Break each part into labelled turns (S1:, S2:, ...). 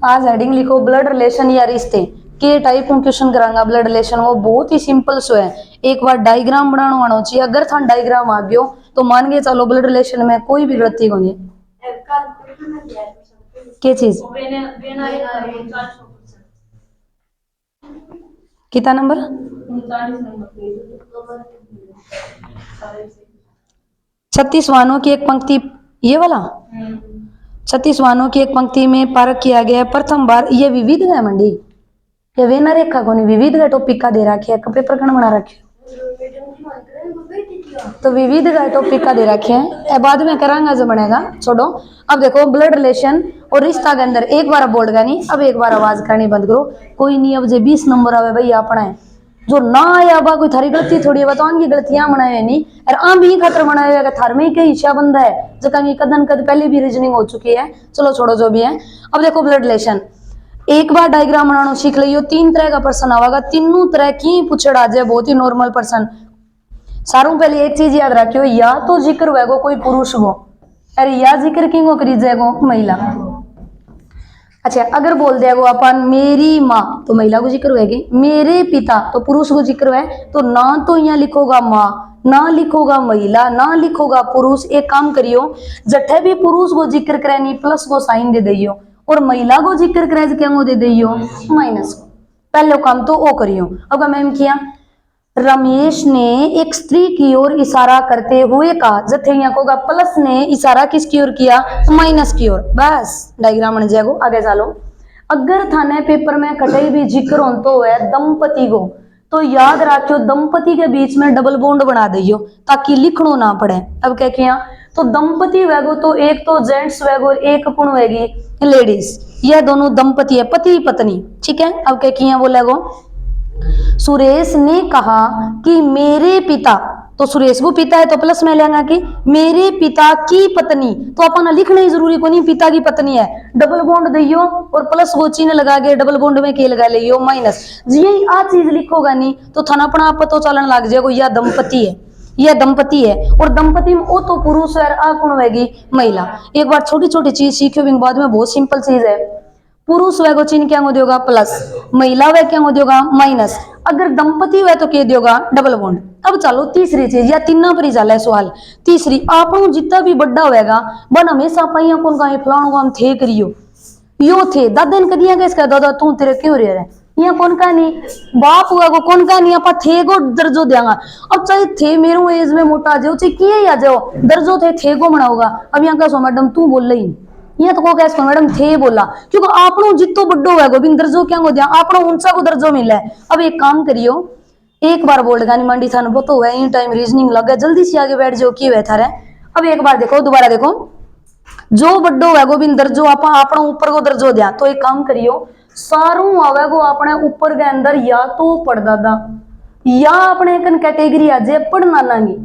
S1: आज हेडिंग लिखो blood relation या रिश्ते के टाइप में क्वेश्चन करांगा। ब्लड रिलेशन वो बहुत ही सिंपल सो है, एक बार डायग्राम बनाना आना चाहिए। अगर था डायग्राम आ गयो तो मान के चलो ब्लड रिलेशन में कोई भी गलती को नहीं। क्या चीज कितना नंबर 36 वाहनों की एक पंक्ति, ये वाला 36 वाहनों की एक पंक्ति में पार्क किया गया प्रथम बार। ये विविध है मंडी, ये वेना रेखा को नहीं विविध का टॉपिक का दे रखे है, कपड़े प्रकरण बना रखे तो विविध का टॉपिक का दे रखे हैं। ए बाद में करांगा जो बनेगा, छोड़ो। अब देखो ब्लड रिलेशन और रिश्ता के अंदर एक बार बोल गा नहीं, अब एक बार आवाज करनी बंद करो। कोई नहीं, अब जो 20 नंबर आवे भाई अपना है, जो ना आया बा कोई थारी गलती थोड़ी है, बताओ की गलतियां बनाए नहीं और आम भी खतर बनाए हुए थार में कई हिस्सा बंदा है जगह कदन कद पहले भी रीजनिंग हो चुकी है। चलो छोड़ो जो भी है। अब देखो ब्लड रिलेशन एक बार डायग्राम बनाना सीख लियो। 3 तरह का प्रश्न आवेगा, तीनों तरह की पूछड़ आ जाए, बहुत ही नॉर्मल प्रश्न। सारों पहले एक चीज याद रखियो, या तो जिक्र होगा कोई पुरुष को, अरे या जिक्र की को करी जाएगा महिला। अच्छा अगर बोल देगा अपन मेरी माँ तो महिला को जिक्र होगी, मेरे पिता तो पुरुष को जिक्र है। तो ना तो यहाँ लिखोगा माँ, ना लिखोगा महिला, ना लिखोगा पुरुष। एक काम करियो, जठे भी पुरुष को जिक्र करे नहीं प्लस को साइन दे दियो, और महिला को जिक्र करे क्या दे दियो माइनस को। पहले काम तो वो करियो। अब मैम किया, रमेश ने एक स्त्री की ओर इशारा करते हुए कहा, जथे यहाँ को प्लस ने इशारा किसकी ओर किया माइनस की ओर। बस डायग्राम बन जाएगा। आगे चलो। अगर थाने पेपर में कहीं भी जिक्र हो तो है दंपति को, तो याद रखियो दंपति के बीच में डबल बॉन्ड बना दियो ताकि लिखना ना पड़े। अब क्या किया, तो दंपति वेगो तो एक तो जेंट्स वेगो और एक पुण वेगी लेडीज, यह दोनों दंपति है, पति पत्नी। ठीक है। अब क्या किया बोलेगो, सुरेश ने कहा कि मेरे पिता, तो सुरेश को पिता है तो प्लस में लेना कि मेरे पिता की पत्नी, तो अपन लिखना ही जरूरी को नहीं पिता की पत्नी है, डबल बॉन्ड दियो और प्लस वो चिन्ह लगा के डबल बॉन्ड में के लगा लियो माइनस। यही आ चीज लिखोगा नहीं तो थाना अपना पतो चलन लग जाएगा यह दंपति है, यह दंपति है। और दंपति में ओ तो पुरुष है, आ कौन होगी महिला। एक बार छोटी छोटी चीज सीखो, बाद में बहुत सिंपल चीज है। पुरुष वह को चिन्ह क्या हो देगा प्लस, महिला वह क्या हो देगा माइनस, अगर दंपति वह तो कह देगा डबल बॉन्ड। अब चलो तीसरी चीज, या तीना पर ही जाला है सवाल। तीसरी, आप जितना भी बड़ा होगा बन हमेशा पाइया कौन का फलाण काम थे करियो, यो थे दादा ने कदिया कैसे दादा तू तेरे क्यों रे रहे यहाँ कौन का नहीं, बाप हुआ को कौन का नहीं, आप थे को दर्जो देंगा। अब चाहे थे मेरे एज में मोटा जाओ चाहे किए आ जाओ, दर्जो थे को बनाओगा। अब यहाँ का मैडम तू बोल रही ये तो को कैसे मैडम थे बोला, क्योंकि आपनो जितो बड्डो है गोविंद दर्जो क्या हो दिया, आपनो ऊंचा को दर्जो मिला है। अब एक काम करियो, एक बार बोल गानी मंडी थाने वो तो है इन टाइम रीजनिंग लगे, जल्दी से आगे बैठ जाओ की वे थारे। अब एक बार देखो, दोबारा देखो, जो बड्डो है गोविंद दर्जो आप आपनो ऊपर को दर्जो दिया। तो एक काम करियो, सारू आवे को अपने ऊपर के अंदर या तो पड़दादा या अपने कन कैटेगरी आ जाए पढ़ना नानी।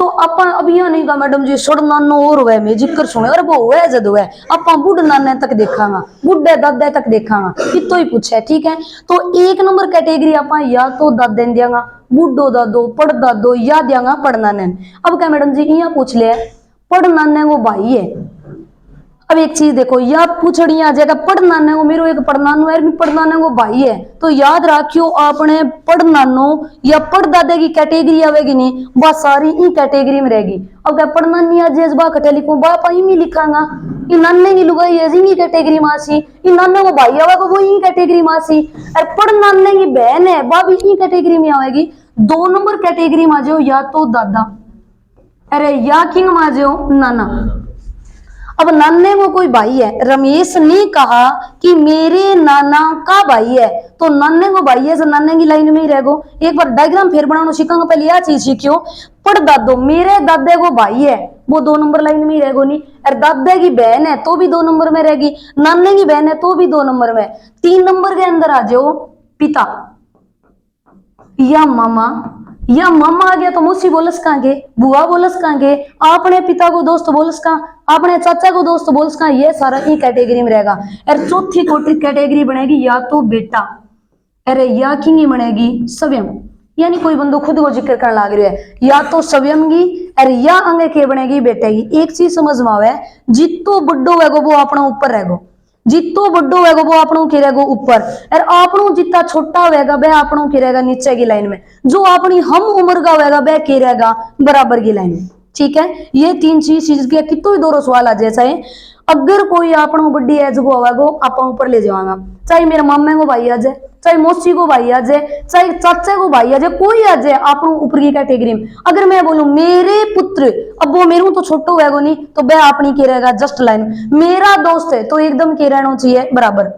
S1: तो अपन अब यह नहीं कहा मैडम जी सड़ नानो और हुआ में जिक्र सुने और वो हुआ जद हुआ आप बुढ़ नाने तक देखांगा, बुढ़े दादे तक देखांगा, इतो ही पूछे। ठीक है। तो एक नंबर कैटेगरी आप या तो दादे ने देंगा, बुढ़ो दादो पढ़ दादो, या देंगा पढ़ नाने। अब क्या मैडम जी यहाँ पूछ लिया पढ़ नाने वो भाई है। अब एक चीज देखो, या पूछड़ी आ जाएगा पढ़ नाने को, मेरे एक पढ़नानो है पढ़नाने को भाई है, तो याद रखियो आपने पढ़ नानो या पढ़ दादे की कैटेगरी आवेगी नहीं, वह सारी ई कैटेगरी में रहेगी। अब क्या पढ़ नानी आज बा कटे लिखूं बा पाई में लिखांगा, इ नाने की लुगाई है जी कैटेगरी मासी, इ नाने को भाई आवेगा वो ई कैटेगरी मासी, और पढ़ नाने की बहन है वह भी ई कैटेगरी में आवेगी। 2 नंबर कैटेगरी में आ जाओ या तो दादा, अरे या किंग में आ जाओ नाना। अब नाने को कोई भाई है, रमेश ने कहा कि मेरे नाना का भाई है, तो नाने को भाई है, नाने की लाइन में ही रहेगो। एक बार डायग्राम फिर बनाना सीखेंगे, पहले यह चीज सीखियो, पढ़ दादो मेरे दादे को भाई है वो 2 नंबर लाइन में ही रहेगो नहीं, और दादे की बहन है तो भी 2 नंबर में रहेगी, नाने की बहन है तो भी 2 नंबर में। 3 नंबर के अंदर आ जाओ पिता या मामा, या मामा आ गया तो मौसी बोलस कांगे, बुआ बोलस कांगे, अपने पिता को दोस्त बोलस का, अपने चाचा को दोस्त बोलस का, ये सारा ई कैटेगरी में रहेगा। और चौथी कोटि कैटेगरी बनेगी या तो बेटा, अरे या किंगी बनेगी स्वयं, यानी कोई बंदो खुद को जिक्र करने लाग रही है, या तो स्वयंगी और या अंगे के बनेगी बेटेगी। एक चीज समझ में आवे, जितो बड्डो है वो अपना ऊपर रहेगो, जितो बड्डो है वो आपनों की रहेगो ऊपर, और आपनों जितना छोटा होगा वह आपनों की रहेगा नीचे की लाइन में, जो अपनी हम उम्र का होगा वह की रहेगा बराबर की लाइन में। ठीक है, ये तीन चीज के कितो ही दो सवाल आ जैसा है। अगर कोई आपनों बड्डी एज को होगा आप ऊपर ले जावांगा, चाहे मेरे मामे को भाई आ जाए, चाहे मौसी को भाई आ जाए, चाहे चाचे को भाई आ जाए, कोई आ जाए आप ऊपर की कैटेगरी में। अगर मैं बोलूं मेरे पुत्र, अब वो मेरू तो छोटो है नहीं, तो वह अपनी के रहेगा जस्ट लाइन। मेरा दोस्त है तो एकदम के रहना चाहिए बराबर।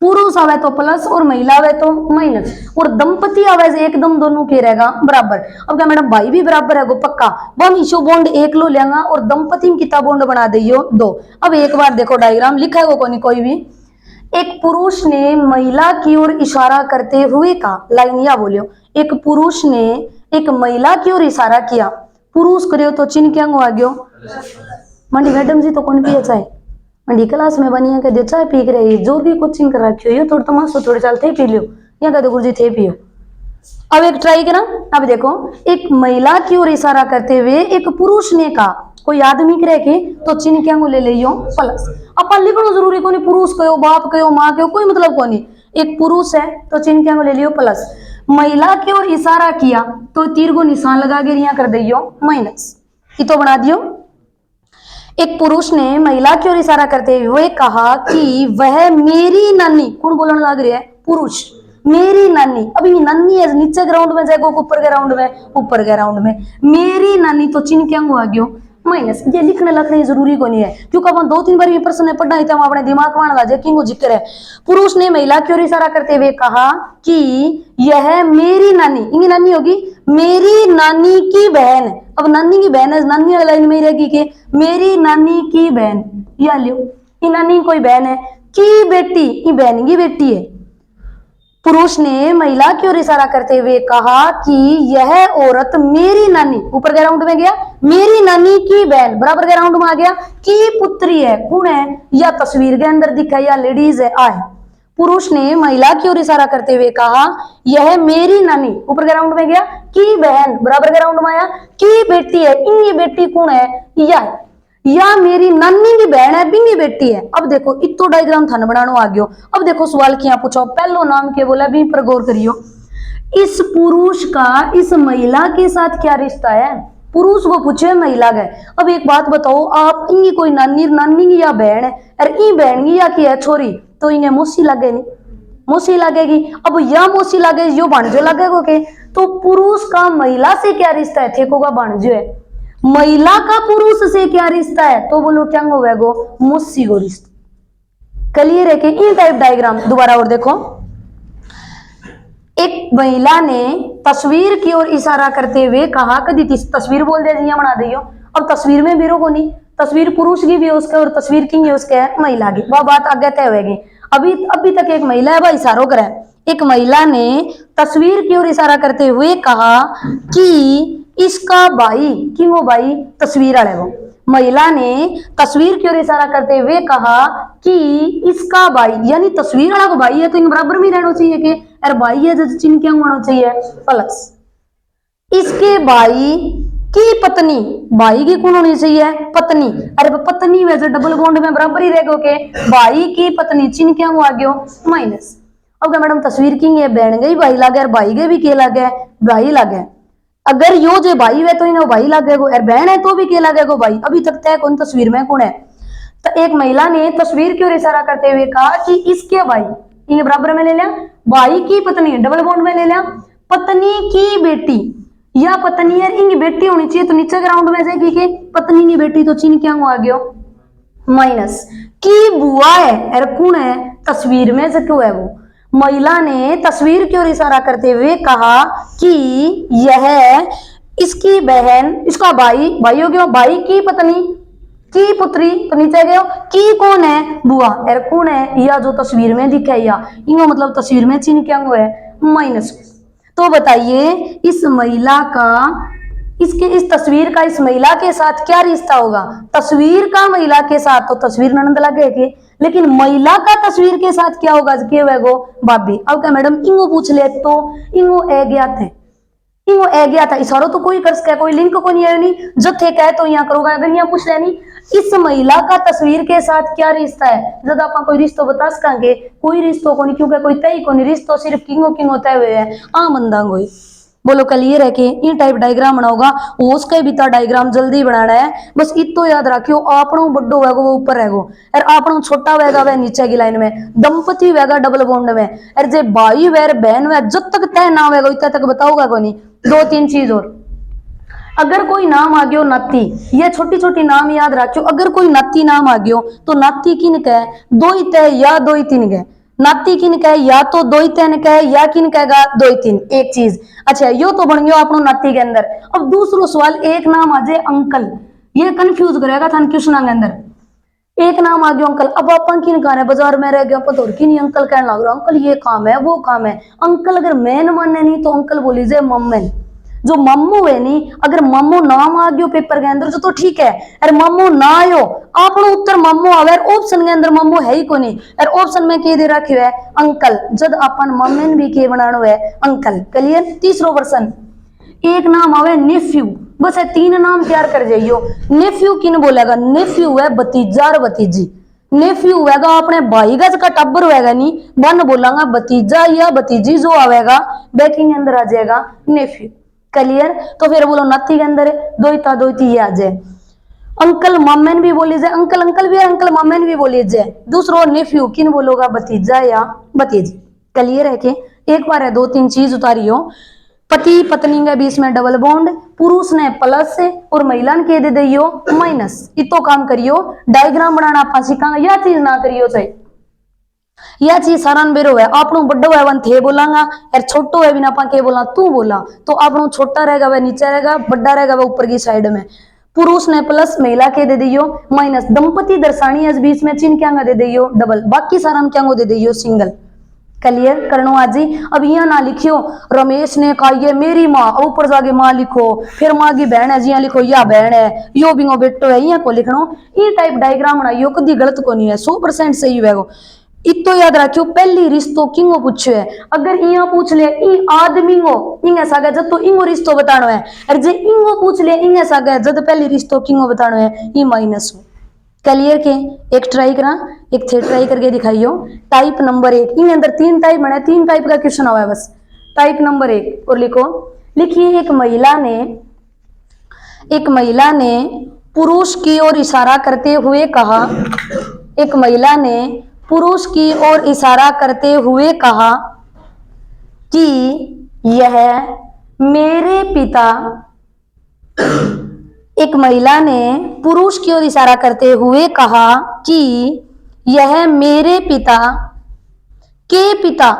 S1: पुरुष आवे तो प्लस और महिला आवे तो माइनस, और दंपति आवे से एकदम दोनों के रहेगा बराबर। अब क्या मैडम भाई भी बराबर है, पक्का वन इशो बॉन्ड एक लो लेंगा और दंपति कितना बॉन्ड बना दियो दो। अब एक बार देखो डायग्राम लिखा है कोई भी, एक पुरुष ने महिला की ओर इशारा करते हुए कहा, लाइन या बोलियो, एक पुरुष ने एक महिला की ओर इशारा किया, पुरुष करियो तो चिन्ह क्या आ गयो मंडी मैडम जी तो कौन पिए चाहे मंडी क्लास में बनिया के दे चाय पी रही, जो भी कोचिंग कर रखियो ये थोड़ा तमाशो थोड़े चल थे पी लियो, या कहते गुरुजी थे पियो। अब एक ट्राई करा, अब देखो एक महिला की ओर इशारा करते हुए एक पुरुष ने कहा, कोई आदमी करे के तो चिन्ह क्या ले लियो प्लस। अपन लिखना जरूरी को नहीं, पुरुष कहो बाप कहो माँ कहो कोई मतलब को नहीं, एक पुरुष है तो चिन्ह क्या ले लियो प्लस। महिला की ओर इशारा किया तो तीर को निशान लगा के यहाँ कर दियो माइनस, ये तो बना दियो। एक पुरुष ने महिला की ओर इशारा करते हुए कहा कि वह मेरी नानी, कौन बोलने लग रही है पुरुष, मेरी नानी। अभी नानी है नीचे ग्राउंड में जाएगा ऊपर ग्राउंड में, ऊपर ग्राउंड में मेरी नानी तो चिन्ह क्या हुआ गयो माइनस। ये लिखने लगने जरूरी को नहीं है, क्योंकि अपन दो तीन बार ये प्रश्न पढ़ा है तो हम अपने दिमाग में लगा जाए वो जिक्र है। पुरुष ने महिला की ओर इशारा करते हुए कहा कि यह मेरी नानी, इनकी नानी होगी मेरी नानी की बहन। अब नानी की बहन है, नानी वाली लाइन में रहेगी कि मेरी नानी की बहन, या लियो ये नानी कोई बहन है की बेटी, ये बहन की बेटी है। पुरुष ने महिला की ओर इशारा करते हुए कहा कि यह औरत मेरी नानी, ऊपर ग्राउंड में गया मेरी नानी की बहन, बराबर ग्राउंड में आ गया की पुत्री है, कौन है या तस्वीर के अंदर दिखा या लेडीज है आए। पुरुष ने महिला की ओर इशारा करते हुए कहा यह मेरी नानी, ऊपर ग्राउंड में गया की बहन, बराबर ग्राउंड में आया की बेटी है, इनकी बेटी कौन है या मेरी नानी की बहन है बिंगी बेटी है। अब देखो इतो डायग्राम थाने बनानो आ गयो। अब देखो सवाल क्या पूछो, पहलो नाम के बोला भी पर गौर करियो, इस पुरुष का इस महिला के साथ क्या रिश्ता है, पुरुष वो पूछे महिला का। अब एक बात बताओ आप, इनकी कोई नानी की या बहन है, और ई बहन की या की है छोरी, तो इन्हें मौसी लगे नहीं, मौसी लगेगी। अब या मौसी लगे यो भाणजो लगेगो के, तो पुरुष का महिला से क्या रिश्ता है, ठेको का भाणजो है। महिला का पुरुष से क्या रिश्ता है, तो बोलो क्या होगा मौसी को रिश्ता। क्लियर है कि इन टाइप डायग्राम दोबारा और देखो, एक महिला ने तस्वीर की ओर इशारा करते हुए कहा, कदी तस्वीर बोल दे जी बना दियो। अब तस्वीर में बीरो को नहीं, तस्वीर पुरुष की भी है उसका और तस्वीर की है उसके है महिला की, वह बात आगे तय होगी। अभी तक एक महिला है वह इशारों करे, एक महिला ने तस्वीर की ओर इशारा करते हुए कहा कि इसका भाई, कि वो भाई तस्वीर वाले वो, महिला ने तस्वीर की ओर इशारा करते हुए कहा कि इसका भाई, यानी तस्वीर वाला को भाई है तो इन बराबर में रहना चाहिए कि अरे भाई है जो चिन्ह क्या होना चाहिए प्लस। इसके भाई की पत्नी, भाई की कौन होनी चाहिए पत्नी, अरे पत्नी वैसे डबल बॉन्ड में बराबर ही रहेगा के भाई की पत्नी, चिन्ह क्या हुआ गयो माइनस। अब क्या मैडम तस्वीर की है बहन गई भाई लागे, भाई के भी के लागे भाई लागे, अगर यो जो भाई है तो इन्हें भाई लगेगो, और बहन है तो भी के लगेगो भाई। अभी तक तय कौन तस्वीर में कौन है, तो एक महिला ने तस्वीर की ओर इशारा करते हुए कहा कि इसके भाई, इन्हें बराबर में ले लिया, भाई की पत्नी डबल बॉन्ड में ले लिया, पत्नी की बेटी या पत्नी है इनकी बेटी होनी चाहिए तो नीचे ग्राउंड में जाएगी कि पत्नी की बेटी, तो चिन्ह क्या हुआ गयो माइनस। की बुआ है और कौन है तस्वीर में जो क्यों है वो। महिला ने तस्वीर की ओर इशारा करते हुए कहा कि यह इसकी बहन, इसका भाई, भाई हो गया भाई की पत्नी की पुत्री, तो नीचे गयो की कौन है बुआ, और कौन है या जो तस्वीर में दिखा या इनको मतलब तस्वीर में चिन्ह क्या हुआ है माइनस। तो बताइए इस महिला का, इस तस्वीर का इस महिला के साथ क्या रिश्ता होगा, तस्वीर का महिला के साथ तो तस्वीर ननद लगेगी, लेकिन महिला का तस्वीर के साथ क्या होगा, के वेगो भाभी। अब क्या मैडम इंगो पूछ ले तो इंगो अज्ञात है, इंगो अज्ञात है, इशारो तो कोई कर सके, कोई लिंक को नहीं है, नहीं जथे कहे तो यहाँ करोगा, अगर यहाँ पूछ ले नहीं इस महिला का तस्वीर के साथ क्या रिश्ता है, जब आप कोई रिश्तो बता सकेंगे, कोई रिश्तों को नहीं, क्योंकि कोई तय को नहीं, रिश्तो सिर्फ किंगो किंगो तय हुए हैं आम बंदा। बोलो क्लियर है कि इन टाइप डायग्राम बनाओगा, उसके भी डायग्राम जल्दी बनाना है, बस इतो याद रखियो, आपनो बड्डो वेगो वो ऊपर रहेगो और आपनो छोटा वेगा वह नीचे की लाइन में, दंपति वेगा डबल बॉन्ड में, और जे भाई वैर बहन वे जब तक तय ना वेगो इतना तक बताऊंगा को नहीं। दो तीन चीज और, अगर कोई नाम आ गयो नाती, ये छोटी छोटी नाम याद रखियो, अगर कोई नाती नाम आ गयो तो नाती किन कह, दो ही तय या दो ही तीन कह, नाती किन कह या तो दो ही तीन कह या किन कहेगा दो ही तीन, एक चीज। अच्छा यो तो बन गयो अपनो नाती के अंदर। अब दूसरो सवाल, एक नाम आ जाए अंकल, ये कंफ्यूज करेगा था क्वेश्चन के अंदर, एक नाम आ गया अंकल, अब अपन किन कह रहे बाजार में रह गया अपन तो किन अंकल कहने लग रहा, अंकल ये काम है वो काम है, अंकल अगर मैन माने नहीं तो अंकल बोली जे मम्मन, जो मम्मू है नहीं, अगर मम्मू नाम आ गयो पेपर के अंदर तो ठीक है, अरे मम्मू ना आयो आपनो उत्तर मम्मू आवे, ऑप्शन के अंदर मम्मू है ही को नहीं, और ऑप्शन में के दे रखियो है अंकल, जब अपन मम्मन भी के बनानो है अंकल। क्लियर। तीसरो प्रश्न, एक नाम आवे नेफ्यू, बस है तीन नाम तैयार कर जाइयो। नेफ्यू किन बोलेगा, नेफ्यू है भतीजा और भतीजी, नेफ्यू होगा अपने भाई का जका टब्बर होगा नहीं, वन बोलांगा भतीजा या भतीजी, जो आवेगा बैकिंग अंदर आ जाएगा नेफ्यू। क्लियर। तो फिर बोलो नाती के अंदर दो ही आ जाए, अंकल मम्मन भी बोली जाए, अंकल अंकल भी अंकल मम्मन भी बोली जाए। दूसरो नेफ्यू किन बोलोगा, भतीजा या भतीजी। क्लियर है कि एक बार है दो तीन चीज उतारियो, पति पत्नी के बीच में डबल बॉन्ड, पुरुष ने प्लस और महिला ने के दे दियो माइनस, इतो काम करियो, डायग्राम बनाना आप सीखा, यह चीज ना करियो चाहिए, यह चीज सारान बेरो है, आपनो बड्डो है वन थे बोलांगा, यार छोटो है बिना के बोला तू बोला, तो आपनो छोटा रहेगा वह नीचे रहेगा, बड्डा रहेगा वह ऊपर की साइड में। पुरुष ने प्लस, महिला के दे दियो माइनस, दंपति दर्शानी है बीच में चिन्ह क्या दे दियो डबल, बाकी सारा क्या दे दियो सिंगल। क्लियर करनो आज जी। अब यहाँ ना लिखियो रमेश ने कहा ये मेरी माँ, ऊपर जाके माँ लिखो, फिर माँ की बहन है जी यहाँ लिखो या बहन है, यो बिंगो बेटो है यहाँ को लिखनो, ये टाइप डायग्राम बनाइयो, कभी गलत को नहीं है, 100% सही है। इतो याद रखियो, पहली रिश्तो किंगो पूछो है, अगर यहाँ पूछ ले ई आदमी गो इंगे सागे जब तो इंगो रिश्तो बतानो है, और जे इंगो पूछ ले इंगे सागे जब पहली रिश्तो किंगो बतानो है, ई माइनस हो। क्लियर के एक ट्राई करा, एक थे ट्राई करके दिखाइयो। टाइप नंबर 1, इन अंदर तीन टाइप बने, तीन टाइप का क्वेश्चन हुआ है बस। टाइप नंबर 1 और लिखो, लिखिए एक महिला ने पुरुष की ओर इशारा करते हुए कहा, एक महिला ने पुरुष की ओर इशारा करते हुए कहा कि यह मेरे पिता, एक महिला ने पुरुष की ओर इशारा करते हुए कहा कि यह मेरे पिता के पिता,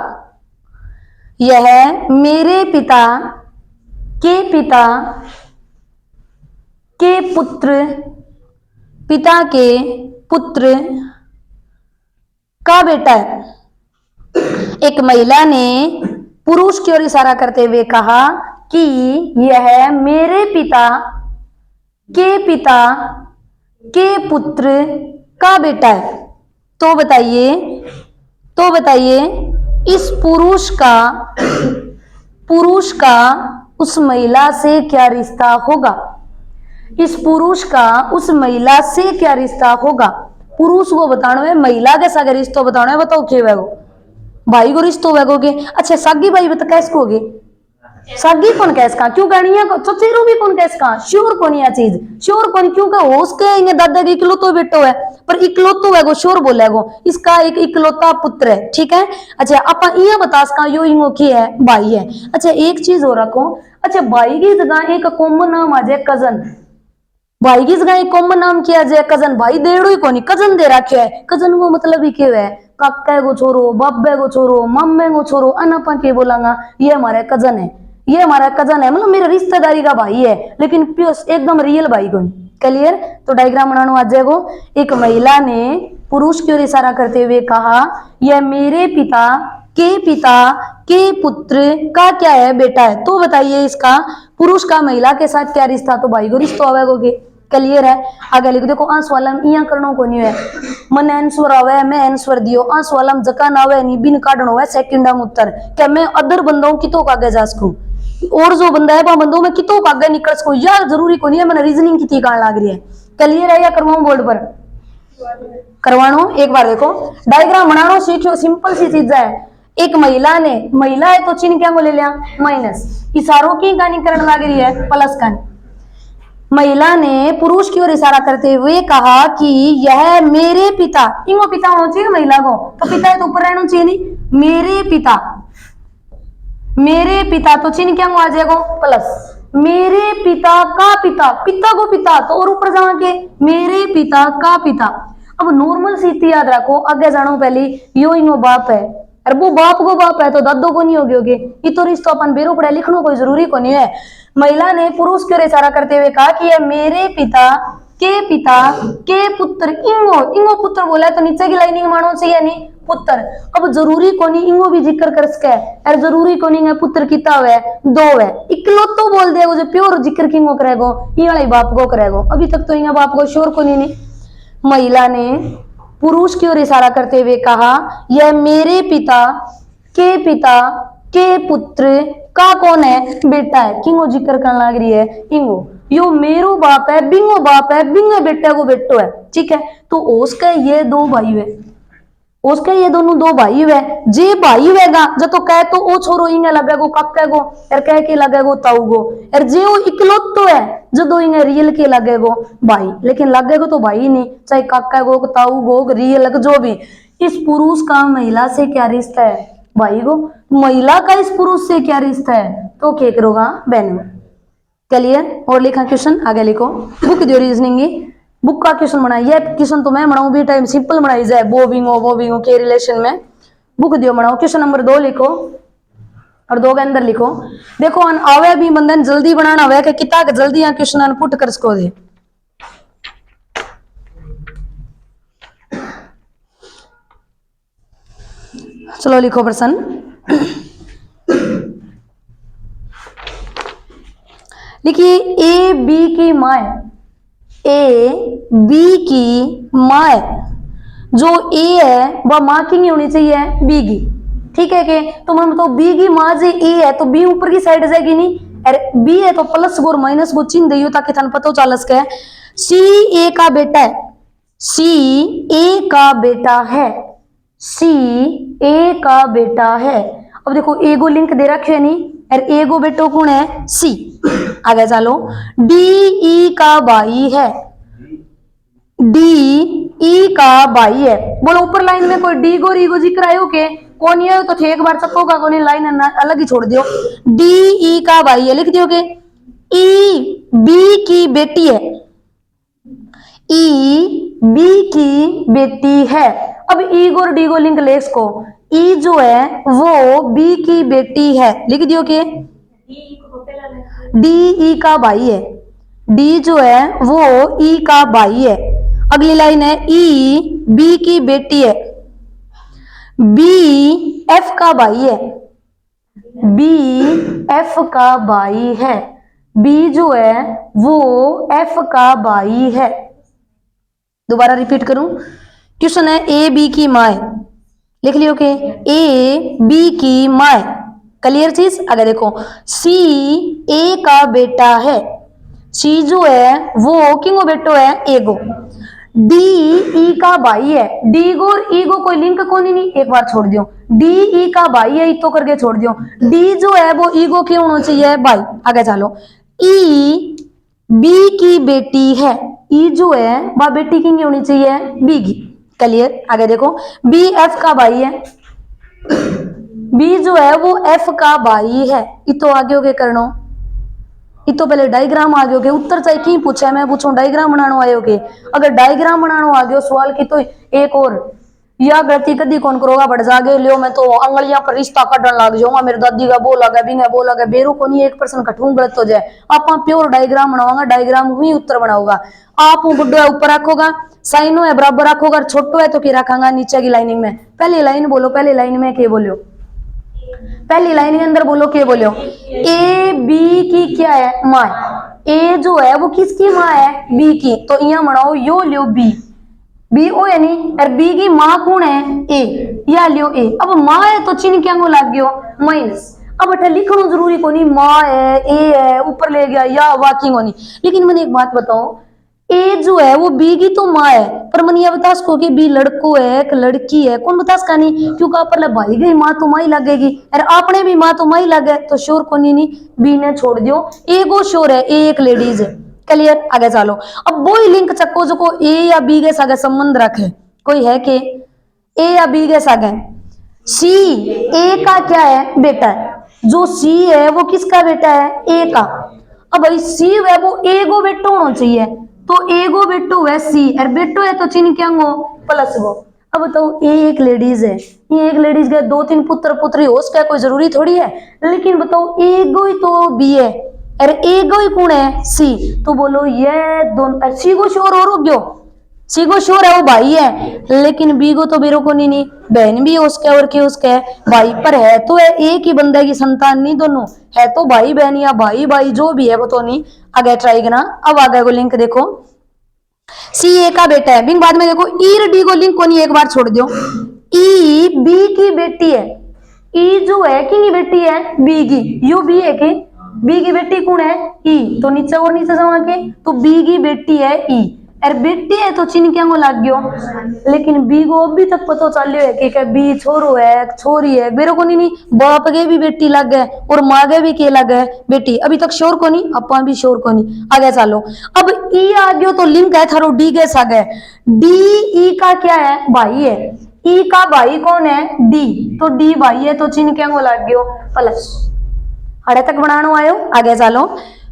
S1: यह मेरे पिता के पुत्र, पिता के पुत्र का बेटा है। एक महिला ने पुरुष की ओर इशारा करते हुए कहा कि यह मेरे पिता के पुत्र का बेटा है। तो बताइए इस पुरुष का उस महिला से क्या रिश्ता होगा, इस पुरुष का उस महिला से क्या रिश्ता होगा। पुरुष को बताना है, महिला के साथ रिश्तो बताना है, बताओ क्या वेगो, भाई को रिश्तो वेगोगे। अच्छा सागी भाई बता कैसे कहोगे, सागी कौन कैस का, क्यों कहनी है चचेरू भी कौन कैस का, श्योर कौन है चीज, श्योर कौन, क्योंकि हो उसके इन्हें दादा की इकलौतो बेटो है, पर इकलौतो है वो श्योर बोलेगो, इसका एक इकलौता पुत्र है। ठीक है। अच्छा आप ये बता सका यो इंगो की है, भाई है। अच्छा एक चीज और रखो, अच्छा भाई की जगह एक कॉमन नाम आ जाए कजन, भाई की जगह एक कॉमन नाम किया जाए कजन, भाई देड़ो ही कोनी कजन दे रखे है। कजन को मतलब ही क्या है, काका को छोरो, बाबे को छोरो, मम्मे को छोरो, अनपा के बोलांगा ये हमारा कजन है, ये हमारा कजन है, मतलब मेरे रिश्तेदारी का भाई है, लेकिन एकदम रियल भाई को। क्लियर। तो डायग्राम बनाना आ जाएगा। एक महिला ने पुरुष की ओर इशारा करते हुए कहा यह मेरे पिता के पुत्र का क्या है, बेटा है। तो बताइए इसका पुरुष का महिला के साथ क्या रिश्ता, तो भाई को रिश्ता होगा। क्लियर है। आगे लिख देखो आंसू वाला इया करनो को नहीं है, मन आंसर आवे मैं आंसर दियो, आंसू वाला जका ना आवे नहीं बिन काढनो है सेकंड में उत्तर, क्या मैं अदर बंदों की तो आगे जा सकूं, और जो बंदा है वह बंदों में कितो आगे निकल सकूं, यार जरूरी को नहीं है मैंने रीजनिंग की थी कान लाग रही है। क्लियर है या करवाऊं बोर्ड पर करवानो। एक बार देखो डायग्राम बनाना सीखो, सिंपल सी चीज है। एक महिला ने, महिला है तो चिन्ह क्या को ले लिया माइनस, इशारों की कहानी करने लग रही है प्लस का। महिला ने पुरुष की ओर इशारा करते हुए कहा कि यह मेरे पिता, इनको पिता होना चाहिए महिला को, तो पिता है तो ऊपर रहना चाहिए नहीं, मेरे पिता, मेरे पिता तो चिन्ह क्या आ जाएगा प्लस, मेरे पिता का पिता, पिता को पिता तो और ऊपर जाके मेरे पिता का पिता। अब नॉर्मल स्थिति याद रखो, आगे जानो पहले यो इनो बाप है, और वो बाप को बाप है तो दादो को नहीं होगे, ये तो रिश्ता अपन बेरो पढ़ा लिखना कोई जरूरी को नहीं है। महिला ने पुरुष की ओर इशारा करते हुए कहा कि यह मेरे पिता के पुत्र, इंगो इंगो पुत्र बोला है तो नीचे की लाइनिंग मानो चाहिए नहीं पुत्र। अब जरूरी को नहीं इंगो भी जिक्र कर सके, और जरूरी को नहीं है पुत्र किता है दो है, इकलौतो बोल दिया जो प्योर जिक्र किंगो करेगो, ये वाला बाप को करेगो, अभी तक तो यहाँ बाप को शोर को नहीं। महिला ने पुरुष की ओर इशारा करते हुए कहा यह मेरे पिता के पुत्र का कौन है बेटा है, किंगो जिक्र करने लग रही है इंगो, यो मेरो बाप है बिंगो बाप है बिंगो बेटा को बेटो है, ठीक है। तो उसका ये दो भाई है, उसके ये दोनों दो भाई हुए, जे भाई हुएगा जो तो कह तो ओ छोरो इंगे लगेगो कक्के को, और कह के लगेगो ताऊ को, और जे वो इकलौतो है जो दो इंगे रियल के लगेगो भाई, लेकिन लगेगो तो भाई नहीं, चाहे कक्के को ताऊ को रियल जो भी। इस पुरुष का महिला से क्या रिश्ता है भाई को, महिला का इस पुरुष से क्या रिश्ता है तो क्या करोगा बहन। क्लियर। और लिखा क्वेश्चन आगे लिखो, बुक दियो रीजनिंग बुक का क्वेश्चन बनाई, ये क्वेश्चन तो मैं बनाऊं भी टाइम सिंपल बनाई जाए, वो भी के रिलेशन में बुक दियो बनाओ। क्वेश्चन नंबर 2 लिखो और 2 के अंदर लिखो, देखो अन आवे भी बंधन जल्दी बनाना हुआ कि कितना जल्दी यहाँ क्वेश्चन पुट कर सको दे। चलो लिखो प्रश्न, लिखिए ए बी की माँ, ए बी की माँ है, जो ए है वह माँ की नहीं होनी चाहिए बी की, ठीक है के। तो मैं बताओ बी की माँ जो ए है तो बी ऊपर की साइड जाएगी नहीं, अरे बी है तो प्लस और माइनस को चिन्ह दियो ताकि थाने पता चल सके। सी ए का बेटा है, सी ए का बेटा है, सी ए का बेटा है। अब देखो ए को लिंक दे रखे है नहीं, और ए को बेटो कौन है सी। आगे चलो, डी ई का भाई है, डी ई का भाई है, बोलो ऊपर लाइन में कोई डी को री को जिक्र आयो के कौन है तो एक बार चक्कोगा कौन लाइन अलग ही छोड़ दियो। डी ई का भाई है लिख दियो के, ई बी की बेटी है, ई बी की बेटी है। अब ई को और डी को लिंक ले इसको, ई जो है वो बी की बेटी है लिख दियो के, डी ई का भाई है, डी जो है वो ई का भाई है। अगली लाइन है ई बी की बेटी है, बी एफ का भाई है, बी एफ का भाई है, बी जो है वो एफ का भाई है। दोबारा रिपीट करूं, क्वेश्चन है ए बी की माँ लिख लियो के, ए बी की माँ, क्लियर चीज। अगर देखो सी ए का बेटा है, सी जो है वो किंगो बेटो है ए गो, डी ई का भाई है, डी गो और ई गो कोई लिंक कौन ही नहीं, एक बार छोड़ दियो, डी ई का भाई है तो करके छोड़ दियो, डी जो है वो ई गो क्यों होना चाहिए भाई। आगे चलो, ई बी की बेटी है, ई जो है वह बेटी की होनी चाहिए बी की, क्लियर। आगे देखो बी एफ का भाई है, बी जो है वो एफ का भाई है, ये तो आगे हो गए करनो, ये तो पहले डायग्राम आगे हो गए, उत्तर चाहिए की पूछा मैं पूछूं डायग्राम बनानो आए हो गए, अगर डायग्राम बनानो आ गयो सवाल की तो एक और या गलती कदी कौन करोगा बढ़ जागे लियो, मैं तो अंगलियां पर रिश्ता काटन लग जाऊंगा, मेरे दादी का बोला गया बिंगा बोला गया बेरू को नहीं 1% कटूं गलत हो जाए। आप प्योर डायग्राम बनाओगा, डायग्राम ही उत्तर बनाओगा, आप बुड्ढो है ऊपर रखोगा, साइनो है बराबर रखोगा, छोटो है तो क्या रखांगा नीचे की लाइनिंग में। पहली लाइन बोलो, पहली लाइन में क्या बोलो, पहली लाइन के अंदर बोलो के बोलो ए बी की क्या है माँ है। ए जो है वो किसकी माँ है बी की, तो यहाँ बनाओ यो लियो बी, बी ओ यानी और बी की माँ कौन है ए, या लियो ए। अब माँ है तो चिन्ह क्या लग गयो माइनस। अब अठे लिखना जरूरी को नहीं, माँ है ए है ऊपर ले गया या वाकिंग होनी। लेकिन मैंने एक बात बताओ, ए जो है वो बी की तो माँ है, पर मन ये बता सको कि बी लड़को है कि लड़की है, कौन बता सका नहीं, क्योंकि आप भाई गई माँ तो माँ ही लगेगी और आपने भी माँ तो माँ ही लगे, तो शोर को नहीं बी ने छोड़ दियो। ए को शोर है, ए एक लेडीज है। क्लियर, आगे चलो। अब वो ही लिंक चक्को जो ए या बी के साथ संबंध रखे, कोई है कि ए या बी के साथ सी ए का क्या है बेटा है, जो सी है वो किसका बेटा है ए का। अब भाई सी है वो ए को बेटो होना चाहिए, तो ए को बेटो है सी और बेटो है तो चिन्ह क्या हो प्लस वो। अब बताओ ए एक लेडीज है, ये एक लेडीज के दो तीन पुत्र पुत्री हो उसका कोई जरूरी थोड़ी है, लेकिन बताओ ए गो ही तो बी है और ए गो ही कौन है सी, तो बोलो ये दोनों सी को शोर और हो गयो, सी को शोर है वो भाई है, लेकिन बी को तो बेरो को नहीं बहन भी है उसके और के उसके भाई, पर है तो है एक ही बंदे की संतान नहीं, दोनों है तो भाई बहन या भाई भाई जो भी है वो तो नहीं। आगे ट्राई करना। अब आगे को लिंक देखो, सी ए का बेटा है, बिन बाद में देखो ई और डी को लिंक को नहीं एक बार छोड़ दो, ई बी की बेटी है, ई जो है कि बेटी है बी की, यू बी है कि बी की बेटी कौन है ई, तो नीचे और नीचे जावा के तो बी की बेटी है ई और बेटी है तो चिन्ह क्या लग गयो, लेकिन बी को अभी तक पता चलियो है कि बी छोरो है छोरी है, बेरो को नहीं बाप के भी बेटी लग गए और माँ के भी के लग गए बेटी, अभी तक शोर को नहीं अपा भी शोर को नहीं। आगे चलो। अब ई आ गयो तो लिंक है थारो डी के साथ है, डी ई का क्या है भाई है, ई का भाई कौन है डी, तो डी भाई है तो चिन्ह क्या लग गयो प्लस। अड़े तक बनाना आयो। आगे चलो।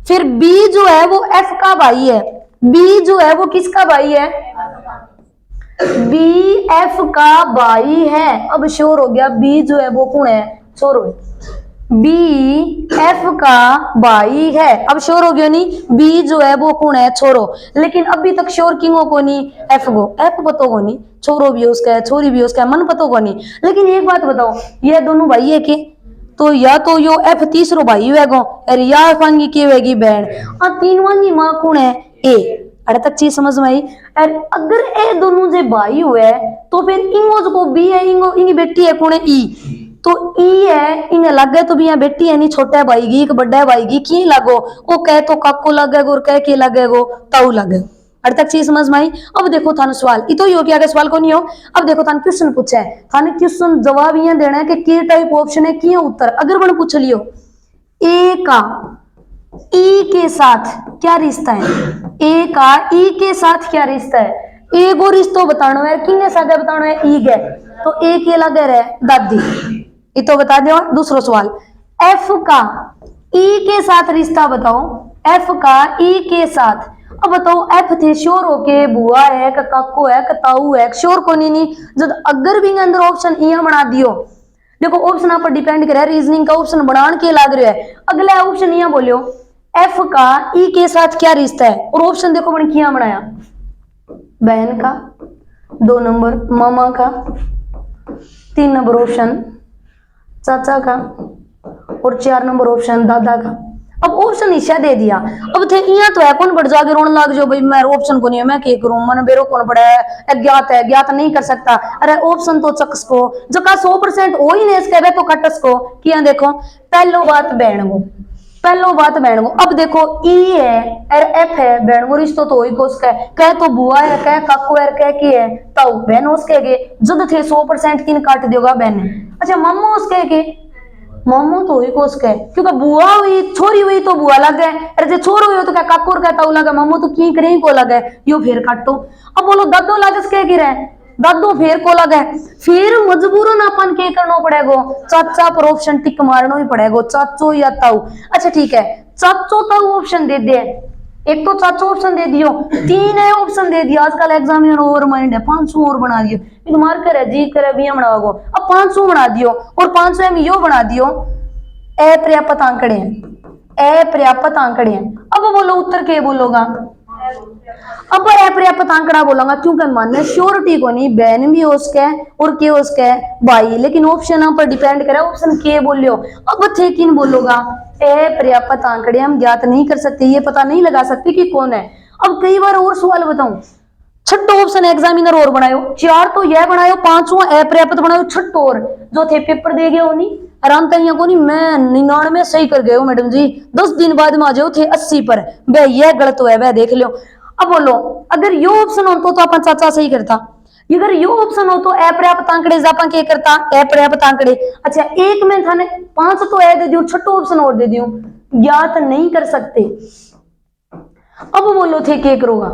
S1: फिर बी जो है वो एफ का भाई है, बी जो है वो किसका भाई है बी एफ का भाई है। अब शोर हो गया बी जो है वो कौन है छोरो है, बी एफ का भाई है। अब शोर हो गया नहीं, बी जो है वो कौन है छोरो, लेकिन अभी तक शोर किंगो को नहीं एफ को, एफ पतो को नहीं, छोरो भी उसका है छोरी भी उसका है मन पतो को नहीं। लेकिन एक बात बताओ ये दोनों भाई है के, तो या तो यो एफ तीसरो भाई होगा और या एफ की होगी बहन, और तीनवा की माँ कौन है ए। अरे तक चीज समझ में आई। और अगर ए दोनों जे भाई हुए तो फिर इंगो जो बी है इंगो इंगी बेटी है कौन है ई, तो ई है इंगे लग गए तो भी यहाँ बेटी है नहीं, छोटा भाई की एक बड़ा भाई की की लगो, वो कह तो काको लगेगो और कह के लगेगो ताऊ लगे। अरे तक चीज समझ में आई। अब देखो थाने सवाल इतो ही हो कि आगे सवाल को नहीं हो। अब देखो थाने क्वेश्चन पूछा है, थाने क्वेश्चन जवाब ये देना है कि के टाइप ऑप्शन है कि उत्तर। अगर मैंने पूछ लियो ए का ई के साथ क्या रिश्ता है, ए का ई के साथ क्या रिश्ता है, ए को रिश्तो बताना है किन्ने साथ बताना है ई के, तो ए के लगे रहे दादी, ये तो बता दो। दूसरा सवाल एफ का ई के साथ रिश्ता बताओ, एफ का ई के साथ। अब बताओ एफ थे शोर हो के बुआ है काको है ताऊ है, शोर को नहीं जब अगर भी अंदर ऑप्शन यहाँ बना दियो, देखो ऑप्शन आप पर डिपेंड करे, रीजनिंग का ऑप्शन बनाने के लाग रहा है। अगला ऑप्शन यहाँ बोलियो एफ का ई के साथ क्या रिश्ता है, और ऑप्शन देखो मैंने क्या बनाया, बहन का, 2 नंबर मामा का, 3 नंबर ऑप्शन चाचा का और 4 नंबर ऑप्शन दादा का। अब ऑप्शन हिस्सा दे दिया। अब थे यहाँ तो है कौन बढ़ जाके रोने लग जाओ भाई मैं ऑप्शन को नहीं है मैं क्या करूं, मन बेरो कौन पड़ा है अज्ञात है ज्ञात नहीं कर सकता। अरे ऑप्शन तो चक्स को जो का 100% हो ही नहीं इसके तो कटस को किया। देखो पहलो बात बहन को, पहलो बात बहन को। अब देखो ई है और एफ है, बहन को रिश्तो तो ही को उसका कह तो बुआ है कह काको है कह की है ताऊ बहन उसके के जद थे 100% किन काट देगा बहन। अच्छा मम्मो उसके के मोमो तो हुई को उसके, क्योंकि बुआ हुई छोरी हुई तो बुआ लगे, अरे जो छोर हुई तो क्या काकुर का ताऊ लगा, मम्मो तो की करे को लगे यो फिर काटो। अब बोलो दादो लागस के गिरे दादो फिर को लगे, फिर मजबूरन अपन के करना पड़ेगा चाचा पर ऑप्शन टिक मारना ही पड़ेगा चाचो या ताऊ। अच्छा ठीक है चाचो ताऊ ऑप्शन दे दे, एक तो चाचो ऑप्शन दे दियो, 3 है ऑप्शन दे दिया। आजकल एग्जामिनर ओवर माइंड है 500 और बना दियो, एक मार्कर है जी करे भी बनाओ अब 500 बना दियो और 500 में यो बना दियो अपर्याप्त आंकड़े हैं, अपर्याप्त आंकड़े हैं। अब बोलो उत्तर के बोलोगा अब अपर्याप्त आंकड़ा बोलूंगा क्योंकि मानने श्योरिटी को नहीं, बहन भी हो उसके और के उसके भाई, लेकिन ऑप्शन पर डिपेंड करे, ऑप्शन के बोलियो। अब थे किन बोलोगा, अपर्याप्त आंकड़े हम ज्ञात नहीं कर सकते, ये पता नहीं लगा सकते कि कौन है। अब कई बार और सवाल बताऊं, छठो ऑप्शन एग्जामिनर और बनायो, चार तो यह बनायो, पांचवा अपर्याप्त बनायो, छठो और जो थे पेपर दे गए नहीं आराम तैया को नहीं, मैं 99 सही कर गए हो मैडम जी, 10 दिन बाद में आ जाओ थे 80 पर, वह यह गलत है वह देख लो। अब बोलो अगर यो ऑप्शन हो तो अपन चाचा सही करता, अगर यो ऑप्शन हो तो अपर्याप्त आंकड़े जापा के करता अपर्याप्त आंकड़े। अच्छा एक में था 5 तो ऐ दे दियो, छठो ऑप्शन और दे दियो, ज्ञात नहीं कर सकते। अब बोलो थे के करोगा,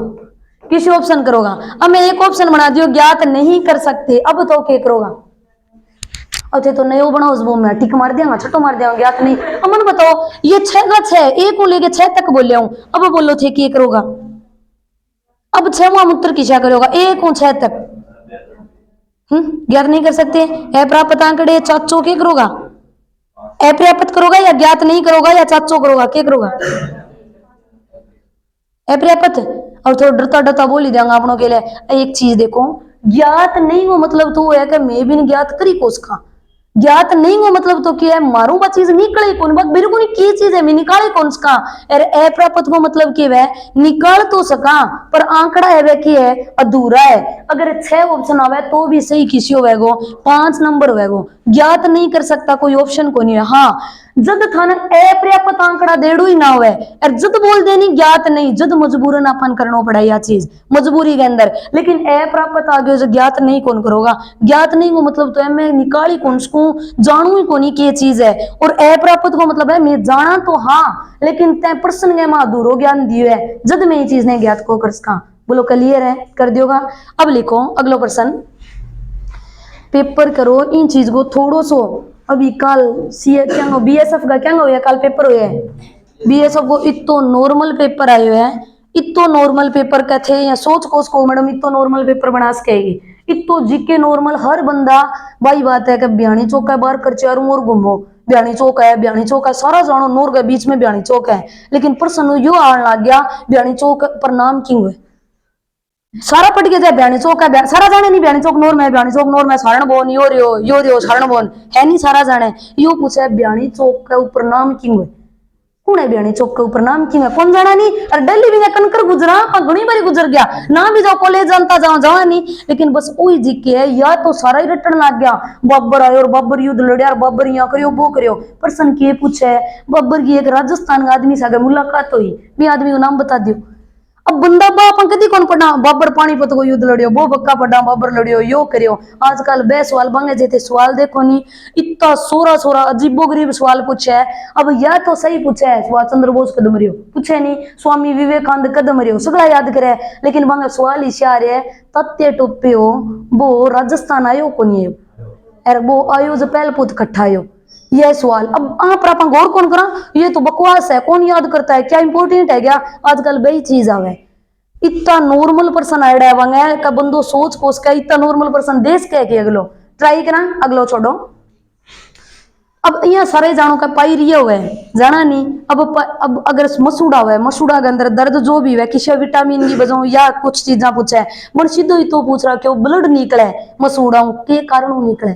S1: किसी ऑप्शन करोगा, अब मैं एक ऑप्शन बना दियो ज्ञात नहीं कर सकते, अब तो के करोगा, अच्छे तो नयो बनाओ वो मैं टिक मार दिया, छठो मार दिया, ज्ञात नहीं। अब मन बताओ ये 6 का 6 एक को लेके 6 तक बोले हूं, अब बोलो थे के करोगा, अब 6वां उत्तर किसा करोगा, 1 को 6 तक ज्ञात नहीं कर सकते। अप्राप्त आंकड़े चाचो के करोगा, अपर्याप्त करोगा या ज्ञात नहीं करोगा या चाचो करोगा, के करोगा अपर्याप्त। और थोड़ा डरता डरता बोल ही देंगे अपनों के लिए, एक चीज देखो ज्ञात नहीं हो मतलब तो है कि मैं भी नहीं ज्ञात करी को उसका, ज्ञात नहीं हो मतलब तो क्या है मारू बा चीज निकले कौन, मेरे को नहीं की चीज है मैं निकाले कौन सका। अरे अप्राप्त को मतलब कि वह निकाल तो सका पर आंकड़ा है वह की है अधूरा है। अगर 6 ऑप्शन आवे तो भी सही किसी होवेगो, 5 नंबर होवेगो, ज्ञात नहीं कर सकता कोई ऑप्शन को नहीं है। हाँ जद थाना अपर्याप्त आंकड़ा देड़ू ही ना हुए और जद बोल देनी ज्ञात नहीं, जद मजबूरन अपन करना पड़ा यह चीज मजबूरी के अंदर, लेकिन अप्राप्त आगे जो ज्ञात नहीं कौन करोगा, ज्ञात नहीं को मतलब तो है मैं निकाली कौन सकूं, जानू ही कोनी की चीज है। और अप्राप्त को मतलब है मैं जाना तो हाँ लेकिन तय प्रश्न के अधूरो ज्ञान दियो है, जद मैं ये चीज ने ज्ञात को कर सका। बोलो क्लियर है, कर दियोगा। अब लिखो अगला प्रश्न, पेपर करो इन चीज को थोड़ो सो, अभी कल क्या बीएसएफ का क्या हो कल पेपर हुए है, बीएसएफ को इतो नॉर्मल पेपर आयो है, इतो नॉर्मल पेपर का थे या सोच को उसको मैडम इतो नॉर्मल पेपर बना सकेगी, इतो जीके नॉर्मल हर बंदा भाई बात है कि ब्याणी चौक है बाहर कर चारों ओर घूमो, ब्याणी चौक है ब्याणी चौक है सारा जानो नूर के बीच में ब्याणी चौक है, लेकिन प्रश्न यो आने लग गया ब्याणी चौक पर नाम क्यों है, सारा पट के जाए ब्याणी चौक है, सारा जाने नहीं ब्याणी चौक नोर में, ब्याणी चौक नोर में सारण बोन यो रियो सारण बोन है नहीं सारा जाने, यो पूछे ब्याणी चौक के ऊपर नाम क्यों है, कौन है ब्याणी चौक के ऊपर नाम क्यों है, कौन जाना नहीं। अरे दिल्ली भी कनकर गुजरा घनी बारी गुजर गया ना भी जाओ कॉलेज जानता जाओ जावा नहीं, लेकिन बस वही जीके है या तो सारा ही रटन लग गया, बाबर आयो और बाबर युद्ध लड़िया और बाबर यहाँ करियो वो करियो। प्रश्न के पूछे बाबर की एक राजस्थान का आदमी से मुलाकात हुई, भी आदमी को नाम बता दियो। अब बंदा बाप कदी कौन पढ़ा, बाबर पानीपत को युद्ध लड़ियो वो बक्का पढ़ा बाबर लड़ियो यो करियो। आजकल बे सवाल मांगे जेते सवाल देखो नी इतना सोरा सोरा अजीबो गरीब सवाल पूछे है। अब यह तो सही पूछे है सुभाष चंद्र बोस कद मरियो, पूछे नहीं स्वामी विवेकानंद कद मरियो, सगला याद करे, लेकिन मांगे सवाल इशारे है तत्ते टोपे हो वो राजस्थान आयो को नहीं है, वो आयो जो पहल पुत कट्ठा आयो, यह सवाल। अब आप अपन गौर कौन करा, ये तो बकवास है कौन याद करता है, क्या इंपोर्टेंट है क्या, आजकल वही चीज आवे। इतना नॉर्मल पर्सन आइडिया है का बंदो सोच को उसका इतना नॉर्मल पर्सन देश कह के अगलो ट्राई करा अगलो छोड़ो। अब यहाँ सारे जानो का पाई रिया हुआ है जाना नहीं। अब अगर मसूड़ा हुआ है, मसूड़ा के अंदर दर्द जो भी है किसी विटामिन की वजह या कुछ चीजा पूछा है, मन सीधो ही तो पूछ रहा क्यों ब्लड निकले मसूड़ा के कारण निकले,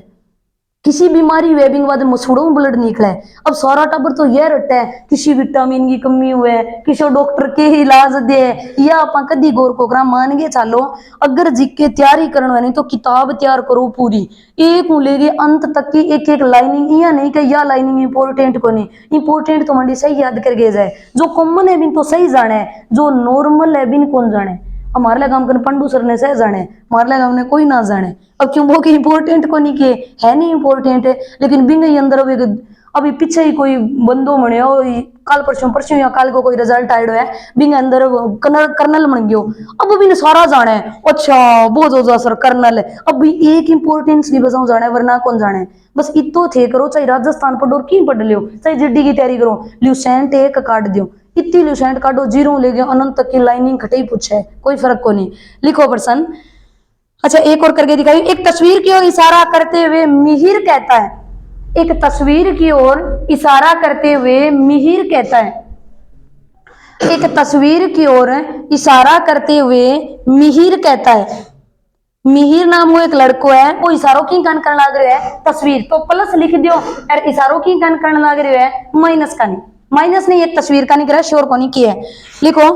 S1: किसी बीमारी वेबिंग बाद मसूड़ों ब्लड निकला है। अब सारा टब्बर तो यह रटता है किसी विटामिन की कमी हुए किसी डॉक्टर के इलाज दे, या अपन कदी गौर को करा मान के चालो अगर जिके तैयारी करने तो किताब तैयार करो पूरी एक लेके अंत तक की एक एक लाइनिंग, या नहीं कि या लाइनिंग इंपोर्टेंट को नहीं, इंपोर्टेंट तो मंडी सही याद करके जाए, जो कॉमन है बिन तो सही जाने, जो नॉर्मल है बिन कौन जाने। हमारे लगा हम पंडू सर ने सह जाने, हमारे लगा हमने कोई ना जाने। अब क्यों वो कि इंपोर्टेंट को नहीं किए है नहीं इंपोर्टेंट है, लेकिन बिंग अंदर अभी पीछे ही कोई बंदो बने हो काल परसों या काल को कोई रिजल्ट आयो है बिंग अंदर कर्नल बन गयो, अब भी सारा जाने अच्छा बहुत ज्यादा सर कर्नल है, अब भी एक इंपोर्टेंस की वजह जाने वरना कौन जाने। बस इतो थे करो चाहे राजस्थान पढ़ो की पढ़ लियो चाहे जिड्डी की तैयारी करो, ल्यूसेंट एक काट दियो इतनी ल्यूसेंट काटो जीरो ले गए अनंत तक की लाइनिंग खटे ही पूछे कोई फर्क को नहीं। लिखो प्रश्न, अच्छा एक और करके दिखाई, एक तस्वीर की ओर इशारा करते हुए मिहिर कहता है, एक तस्वीर की ओर इशारा करते हुए मिहिर कहता है एक तस्वीर की ओर इशारा करते हुए मिहिर कहता है, मिहिर नाम वो एक लड़को है, वो इशारों की गण करने लग रहे है तस्वीर, तो प्लस लिख दियो और इशारों की गण करने लग रहे है माइनस का नहीं, माइनस नहीं, एक तस्वीर का नहीं करा, श्योर को नहीं किया है। लिखो,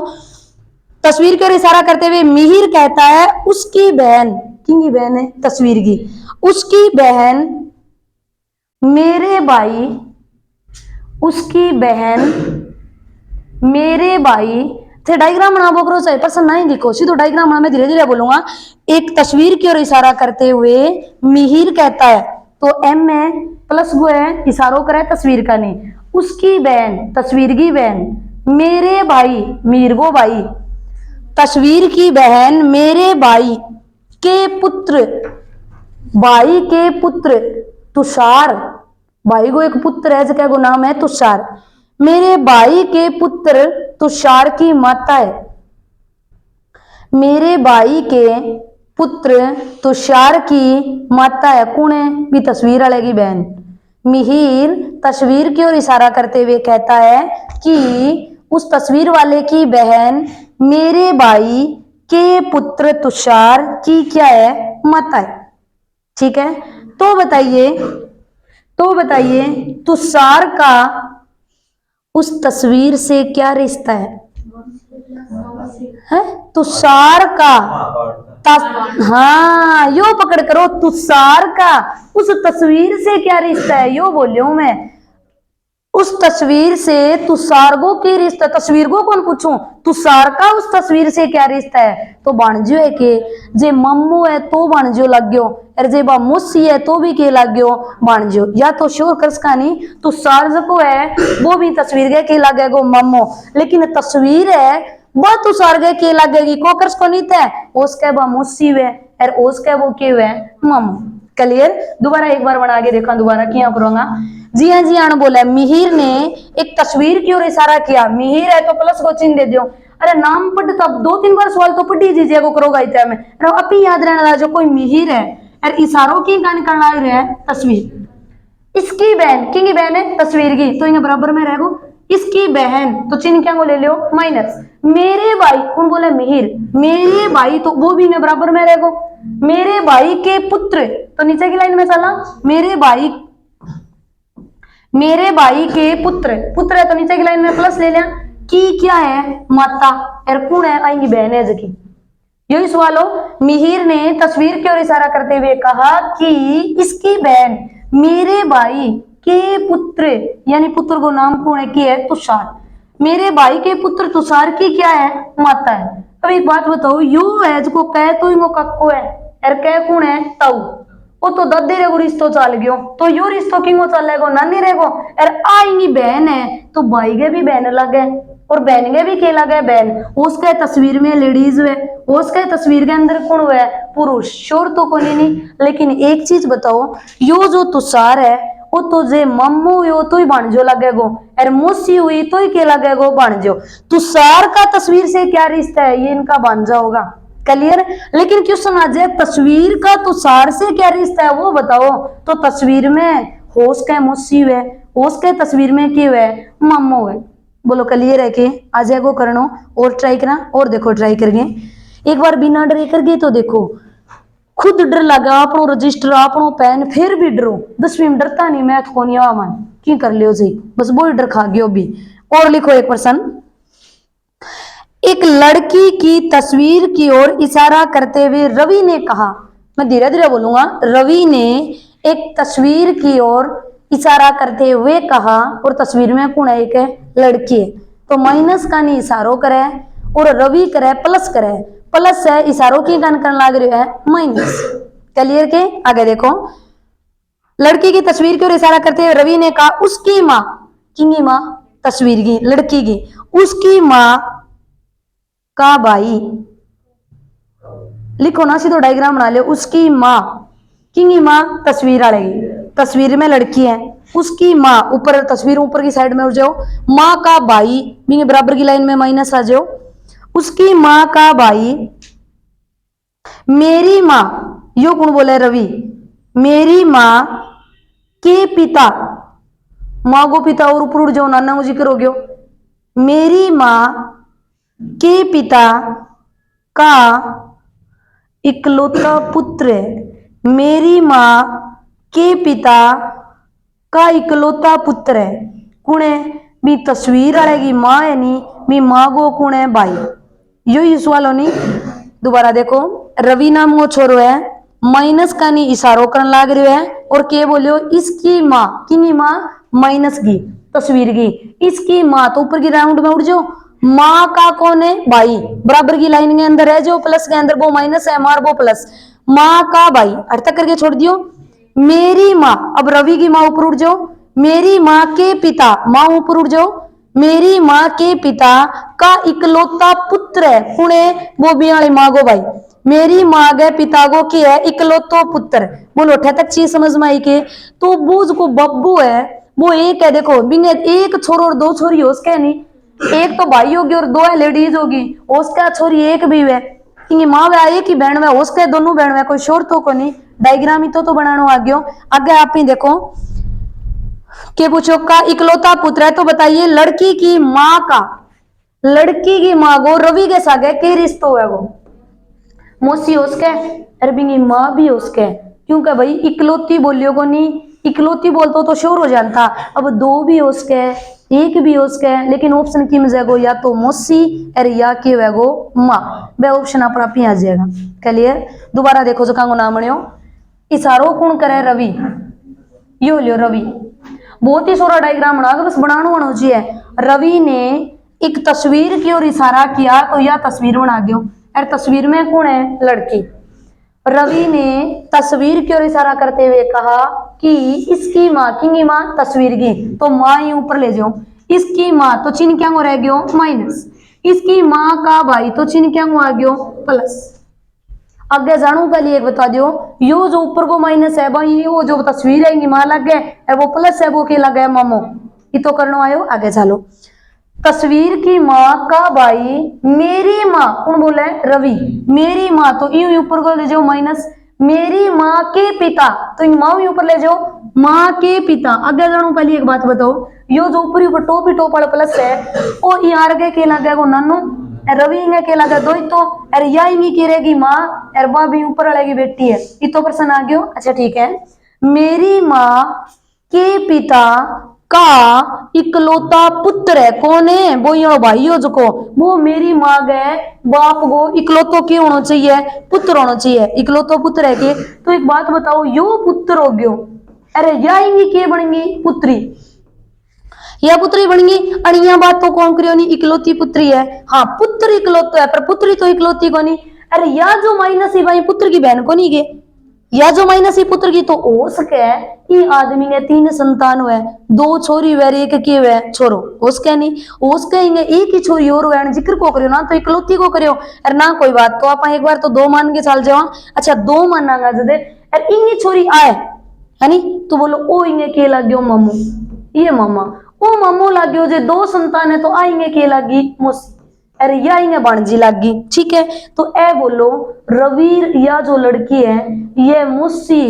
S1: तस्वीर की ओर इशारा करते हुए मिहिर कहता है उसकी बहन, किंगी बहन है तस्वीर की, उसकी बहन मेरे भाई, उसकी बहन मेरे भाई थे। डायग्राम बना बोकरो चाहे पर्सन नहीं लिखो, सीधो डायग्राम बना, मैं धीरे धीरे बोलूंगा। एक तस्वीर की ओर इशारा करते हुए मिहिर कहता है, तो एम में प्लस वो है, इशारों करे तस्वीर का नहीं, उसकी बहन तस्वीर की बहन, मेरे भाई मीर वो भाई, तस्वीर की बहन मेरे भाई के पुत्र, भाई के पुत्र तुषार, भाई को एक पुत्र है जिसका नाम है तुषार, मेरे भाई के पुत्र तुषार की माता है, मेरे भाई के पुत्र तुषार की माता है, कौन है भी तस्वीर वाले की बहन। मिहिर तस्वीर की ओर इशारा करते हुए कहता है कि उस तस्वीर वाले की बहन मेरे भाई के पुत्र तुषार की क्या है, माता है। ठीक है, तो बताइए तुषार का उस तस्वीर से क्या रिश्ता है तुषार का, हाँ यो पकड़ करो, तुषार का उस तस्वीर से क्या रिश्ता है, यो बोलियो मैं, उस तस्वीर से तुषार को की रिश्ता, तस्वीर को कौन पूछूं, तुषार का उस तस्वीर से क्या रिश्ता है, तो बाणजियो है के जे मम्मू है तो बाणजियो लग गयो, और जे बा मुस्सी है तो भी के लग गयो बाणजियो, या तो श्योर कर सका नहीं, तुषार जो है वो भी तस्वीर के लग गए गो मम्मो, लेकिन तस्वीर है वह तुषार के लगेगी कोकर्स को नहीं थे, उसके बा मुस्सी वे और उसके वो के वे मम्मो। क्लियर, दोबारा एक बार बना के देखा, दोबारा क्या करूंगा। जी हाँ बोला, मिहिर ने एक तस्वीर की ओर इशारा किया, मिहिर है तो प्लस को चिन्ह दे दियो, अरे नाम पढ़ तब 2-3 बार सवाल तो पढ़ी दीजिए को करोगा इतना में, अपनी याद रहने लगा जो कोई मिहिर है और इशारों की गान करना रहे हैं तस्वीर, इसकी बहन किंगी बहन है तस्वीर की, तो इन्हें बराबर में रहेगो, इसकी बहन तो चिन्ह क्या को ले लियो माइनस, मेरे भाई कौन बोले मिहिर, मेरे भाई तो वो भी इन्हें बराबर में रहेगो, मेरे भाई के पुत्र तो नीचे की लाइन में चला, मेरे भाई के पुत्र, पुत्र है तो नीचे की लाइन में प्लस ले लिया, की क्या है माता, और कौन है आएंगी बहन है जकी, यही सवाल हो। मिहिर ने तस्वीर की ओर इशारा करते हुए कहा कि इसकी बहन मेरे भाई के पुत्र, यानी पुत्र को नाम कौन है की है तुषार, मेरे भाई के पुत्र तुषार की क्या है माता है। अब एक बात बताओ, यू है जो कह तो इनको कक्को है और कह कौन है ताऊ, वो तो दद्दी रेगो रिश्तो चल गयो, तो यो रिश्तो किंगो चलेगो नानी रेगो, और आएंगी बहन है तो भाई के भी बहन लगे और बहन के भी के लगे बहन, उसके तस्वीर में लेडीज है, उसके तस्वीर के अंदर कौन है पुरुष, शोर तो कोई नहीं। लेकिन एक चीज बताओ, यो जो तुषार है वो तो जे मम्मू यो तो ही बाणजो लगेगो और मुसी हुई तो ही के लगेगो बाणजो, तुषार का तस्वीर से क्या रिश्ता है, ये इनका बांझा होगा। क्लियर, लेकिन क्वेश्चन आ जाए तस्वीर का तुषार से क्या रिश्ता है वो बताओ, तो तस्वीर में होश के मुसी है, होश के तस्वीर में क्यों है मम्मो है। बोलो क्लियर है कि आ जाएगो करनो, और ट्राई करा, और देखो ट्राई करके एक बार बिना डरे करके तो देखो, खुद डर लगा अपनो रजिस्टर अपनो पेन फिर भी डरो, 10वीं में डरता नहीं, मैथ को नहीं आवा मन की कर लियो जी, बस वो डर खा गयो भी। और लिखो एक प्रश्न, एक लड़की की तस्वीर की ओर इशारा करते हुए रवि ने कहा, मैं धीरे धीरे बोलूंगा, रवि ने एक तस्वीर की ओर इशारा करते हुए कहा, और तस्वीर में कौन है एक लड़की है, तो माइनस का नहीं इशारों करे और रवि करे प्लस करे, प्लस है इशारों की गण करने लग रही है माइनस। क्लियर के आगे देखो, लड़की की तस्वीर की ओर इशारा करते हुए रवि ने कहा उसकी माँ, किंगी माँ तस्वीर की लड़की की, उसकी माँ का भाई, लिखो ना सीधो डायग्राम बना लो, उसकी माँ किंगी माँ तस्वीर आएगी, तस्वीर में लड़की है, उसकी माँ ऊपर तस्वीर ऊपर की साइड में उठ जाओ, माँ का भाई भी बराबर की लाइन में माइनस आ जाओ, उसकी माँ का भाई, मेरी माँ यो कौन बोले रवि, मेरी माँ के पिता, माँ को पिता और ऊपर उड़ जाओ नाना को जिक्र हो गयो, मेरी माँ के पिता का इकलौता पुत्र है। मेरी माँ के पिता का इकलौता पुत्र है। कौन है? मी तस्वीर आएगी माँ है नी, मी माँ गो कौन है? भाई। यो ही सवाल होनी। दोबारा देखो, रवि नाम वो छोरो है, माइनस का नी इशारो करने लाग रहे है और के बोलियो इसकी माँ, किनी माँ? माइनस की तस्वीर की, इसकी माँ तो ऊपर की राउंड में उड़ जाओ, माँ का कौन है? भाई। बराबर की लाइन के अंदर है जो प्लस के अंदर वो माइनस है, मार वो प्लस, माँ का भाई अर्थ करके छोड़ दियो। मेरी माँ, अब रवि की माँ ऊपर उठ जाओ, मेरी माँ के पिता, माँ ऊपर उठ जाओ, मेरी माँ के पिता का इकलौता पुत्र है। कौन है? वो भी वाली माँ गो भाई। मेरी माँ के पिता को क्या है? इकलौतो पुत्र। बोलो उठे तक चीज समझ में आई के? तो वो जो बब्बू है वो एक है, देखो बिंगे एक छोरो और दो छोरी हो उसके नहीं, एक तो भाई होगी और दो है लेडीज होगी, उसका छोरी एक भी है कि माँ वे एक ही बहन वे, उसके दोनों बहन वे, कोई शोर तो को नहीं। डायग्राम ही तो बनाना आगे हो। आगे आप ही देखो के पूछो का इकलौता पुत्र है, तो बताइए लड़की की माँ का, लड़की की माँ को रवि के साथ के रिश्तो है? वो मौसी उसके, अरबी की माँ भी उसके, क्योंकि भाई इकलौती बोलियो को नहीं, इकलौती बोलते तो शोर हो जाता। अब दो भी उसके, एक भी उसके, लेकिन ऑप्शन की मजेगो या तो मौसी और या की वेगो माँ, वह ऑप्शन अपना पे आ जाएगा। क्लियर? दोबारा देखो जो कांगो नाम लियो, इशारो कौन करे? रवि। यो लियो रवि, बहुत ही सोरा डायग्राम बना के बस बनाना होना चाहिए। रवि ने एक तस्वीर की ओर इशारा किया तो यह तस्वीर बना दो, और तस्वीर में कौन है? लड़की। रवि ने तस्वीर की ओर इशारा करते हुए कहा कि इसकी माँ, की माँ? तस्वीर की, तो माँ ही ऊपर ले जाओ, इसकी माँ तो चिन्ह क्या रह गयो? माइनस, इसकी माँ का भाई तो चिन्ह क्या आ गयो? प्लस। आगे जानू पहले एक बता दियो, यो जो ऊपर को माइनस है भाई, यो जो तस्वीर है मां लग गए, वो प्लस है, वो के लग गया? मामो। ये तो करनो आयो। आगे चलो, तस्वीर की माँ का भाई, मेरी माँ कौन बोले? रवि। मेरी माँ तो यू ऊपर को ले जाओ माइनस, मेरी माँ के पिता तो माँ ऊपर ले जाओ, माँ के पिता। आगे जानू पहले एक बात बताओ, यो जो ऊपर ऊपर टॉप ही टॉप वाला प्लस है, वो यार के लग गया? नानू रवि इंगे के लगा दो तो, अरे या इंगी की रहेगी माँ, अरे बा भी ऊपर वाले की बेटी है। ये तो प्रश्न आ गयो। अच्छा ठीक है, मेरी माँ के पिता का इकलौता पुत्र है। कौन है? वो यो भाई हो जो को, वो मेरी माँ गए बाप को इकलौतो के होना चाहिए? पुत्र होना चाहिए। इकलौतो पुत्र है के? तो एक बात बताओ, यो पुत्र हो गयो, अरे या इंगी के बनेंगी? पुत्री, या पुत्री बनेगी। अड़िया बात तो कौन करियो नहीं, इकलौती पुत्री है। हाँ पुत्र इकलौतो है, पर पुत्री तो इकलौती को नहीं। अरे या जो माइनस ही भाई पुत्र की बहन को नहीं गे, या जो माइनस ही पुत्र की तो हो सके कि आदमी ने 3 संतान हुए, 2 छोरी वे एक के वे छोरो, उसके नहीं उसके एक ही छोरी और वे, जिक्र को करियो ना तो इकलौती को करियो। अरे ना कोई बात, तो आप एक बार तो 2 मान के चल जाओ। अच्छा 2 मानांगा जदे, अरे इंगी छोरी आए है नी, तो बोलो ओ इंगे के लग गयो? मामू। ये मामा ओ मामू लग गयो, जे 2 संतान है तो आएंगे के लगी? मौसी। अरे या इंगे भांजी लगी। ठीक है, तो ए बोलो रवि या जो लड़की है ये मौसी,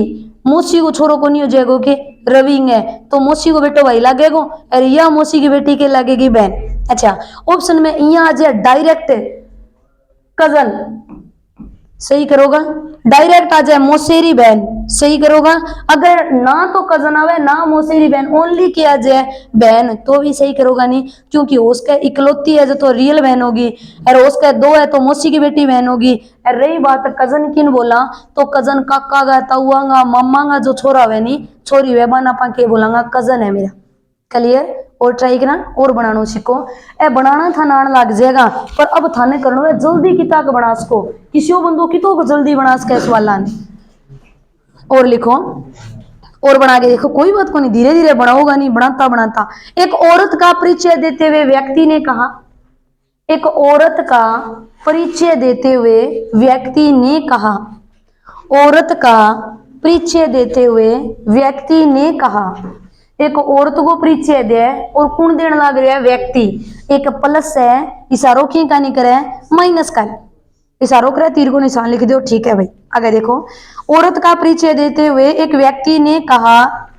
S1: मौसी को छोरो को नहीं हो जाएगा के रवि है, तो मौसी को बेटो भाई लगेगा, अरे या मौसी की बेटी के लगेगी बहन। अच्छा ऑप्शन में यहाँ आ जाए डायरेक्ट कजन, सही करोगा? डायरेक्ट आ जाए मौसेरी बहन, सही करोगा? अगर ना तो कजन आवे ना मौसेरी बहन, ओनली किया जाए बहन, तो भी सही करोगा नहीं, क्योंकि उसका इकलौती है जो तो रियल बहन होगी, और उसका 2 है तो मौसी की बेटी बहन होगी। और रही बात कजन किन बोला, तो कजन काका गा, ताऊआ गा, मामा गा जो छोरा वे नी, छोरी वे बना पा के बोलांगा कजन है मेरा। क्लियर? और ट्राई करना और बनाना सीखो। ए बनाना था नान लग जाएगा, पर अब थाने करना है जल्दी किता के बना सको, किसी बंदो कितो को जल्दी बना सके सवाल। और लिखो और बना के देखो, कोई बात को नहीं, धीरे धीरे बनाओगा नहीं, बनाता बनाता। एक औरत का परिचय देते हुए व्यक्ति ने कहा, एक औरत का परिचय देते हुए व्यक्ति ने कहा, औरत का परिचय देते हुए व्यक्ति ने कहा, एक औरत को परिचय दे और कौन देने लग रहा है? व्यक्ति। एक प्लस है, इशारों की का नहीं करे, माइनस का इशारों करे, तीर को निशान लिख दो। ठीक है भाई, आगे देखो, औरत का परिचय देते हुए एक व्यक्ति ने कहा,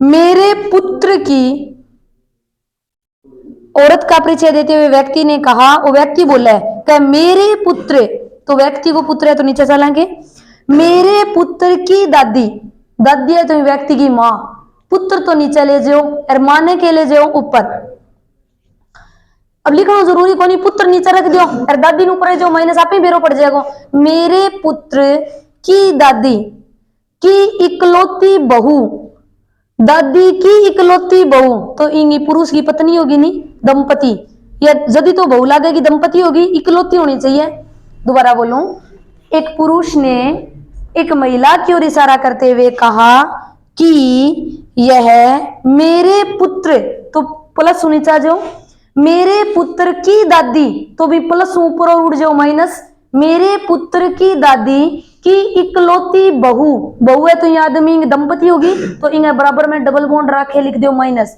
S1: मेरे पुत्र की औरत का परिचय देते हुए व्यक्ति ने कहा, वो व्यक्ति बोला है कि मेरे पुत्र, तो व्यक्ति को पुत्र है तो नीचे चलेंगे, मेरे पुत्र की दादी, दादी है तो व्यक्ति की माँ, पुत्र तो नीचे ले जाओ और माने के ले जाओ ऊपर। अब लिखना जरूरी को नहीं, पुत्र नीचे रख दियो और दादी ऊपर जो माइनस आप ही बेरो पड़ जाएगा। मेरे पुत्र की दादी की इकलौती बहू, दादी की इकलौती बहू तो इंगी पुरुष की पत्नी होगी नहीं, दंपति, या यदि तो बहू लागेगी दंपति होगी, इकलौती होनी चाहिए। दोबारा बोलूं, एक पुरुष ने एक महिला की ओर इशारा करते हुए कहा कि यह मेरे पुत्र, तो प्लस होनी चाहिए, मेरे पुत्र की दादी तो भी प्लस ऊपर और उड़ जाओ माइनस, मेरे पुत्र की दादी की इकलौती बहू, बहू है तो ये आदमी दंपति होगी तो इन्हें बराबर में डबल बॉन्ड रखे लिख दो माइनस,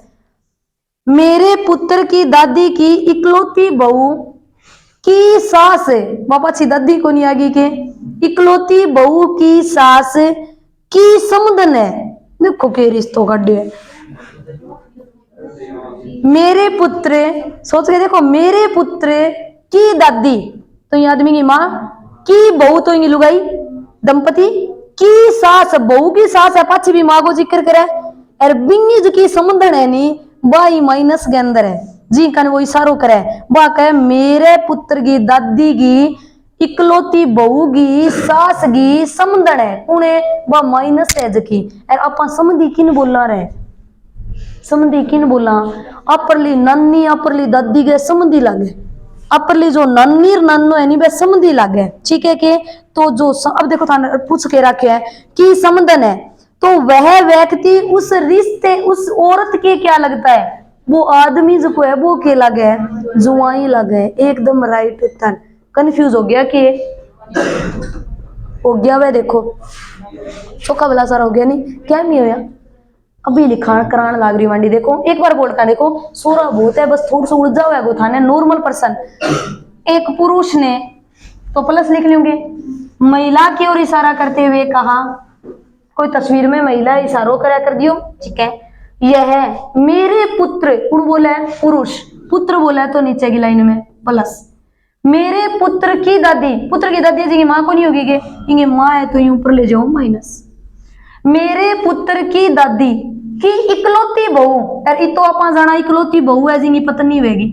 S1: मेरे पुत्र की दादी की इकलौती बहू की सास, बापा सी दादी को नहीं आगे के, इकलौती बहू की सास की समधन है, देखो के रिश्तों का डे, मेरे पुत्र, सोच के देखो, मेरे पुत्र की दादी तो ये आदमी की माँ, की बहू तो ये लुगाई दंपति, की सास बहू की सास है, पाछी भी माँ को जिक्र करे, और बिंगज की समधन है नी बाई माइनस के अंदर है जी, कन वो इशारो करे बा कहे मेरे पुत्र की दादी की इकलौती बहू की सास की समधन है, उन्हें बा माइनस है जकी, और अपन समझी किन बोलना रहे, समझी किन बोला, अपरली नन्नी अपरली दादी के समझी लागे, अपरली जो नन्नी नन्नो है नहीं वे समझी लागे, ठीक है के, तो जो अब देखो थाने पूछ के रखे है कि समधन है, तो वह व्यक्ति उस रिश्ते उस औरत के क्या लगता है, वो आदमी जो है वो के लगे, जुआई लगे, एकदम राइट उत्तर। कंफ्यूज हो गया कि हो गया वह, देखो चौका बला सारा हो गया नहीं क्या नहीं होया, अभी लिखा करान लाग रही मंडी, देखो एक बार बोल का देखो, सोरा बहुत है बस थोड़ा सा उलझा हुआ है थाने, नॉर्मल पर्सन, एक पुरुष ने तो प्लस लिख लेंगे, महिला की ओर इशारा करते हुए कहा, कोई तस्वीर में महिला इशारों करा कर दियो, ठीक है, यह मेरे पुत्र, पुर बोला है पुरुष, पुत्र बोला है तो नीचे की लाइन में प्लस, मेरे पुत्र की दादी, पुत्र की दादी जी की माँ को नहीं होगी के, इंगे माँ है तो ऊपर ले जाओ माइनस, मेरे पुत्र की दादी की इकलौती बहू, और इतो अपा जाना इकलौती बहू है जिंगी पत्नी होगी,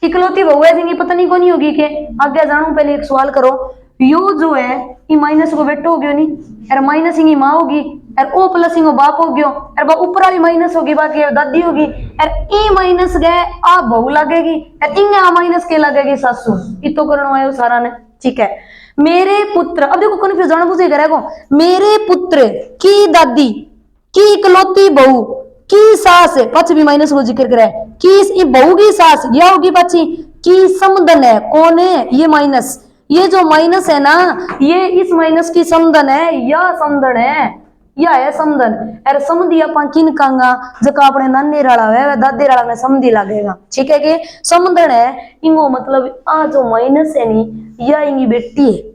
S1: इकलौती बहू है जिंगी पत्नी को नहीं होगी के, आगे जानो पहले एक सवाल करो, यो जो है ये माइनस को बेटो हो गयो नहीं, और माइनस इंगी माँ होगी, और ओ प्लस इंगो बाप हो गयो, और बा ऊपर वाली माइनस होगी बाकी दादी होगी, और ई माइनस गए आ बहू लगेगी, और इंगे आ माइनस के लगेगी सासू, इतो करनो आयो सारा ने, ठीक है, मेरे पुत्र, अब देखो कन्फ्यूज जाना पूछे करेगो, मेरे पुत्र की दादी की इकलौती बहू की सास, पछ भी माइनस को जिक्र करे, की बहू की सास या होगी पाची की समधन है, कौन है ये माइनस, ये जो माइनस है ना ये इस माइनस की समधन है, या समधन है, या है समधन, अरे समझी अपन किन कांगा जका अपने नानी राड़ा है दादी राड़ा में समझी लगेगा, ठीक है कि समधन है, इंगो मतलब आ जो माइनस है नी या इंगी बेटी है,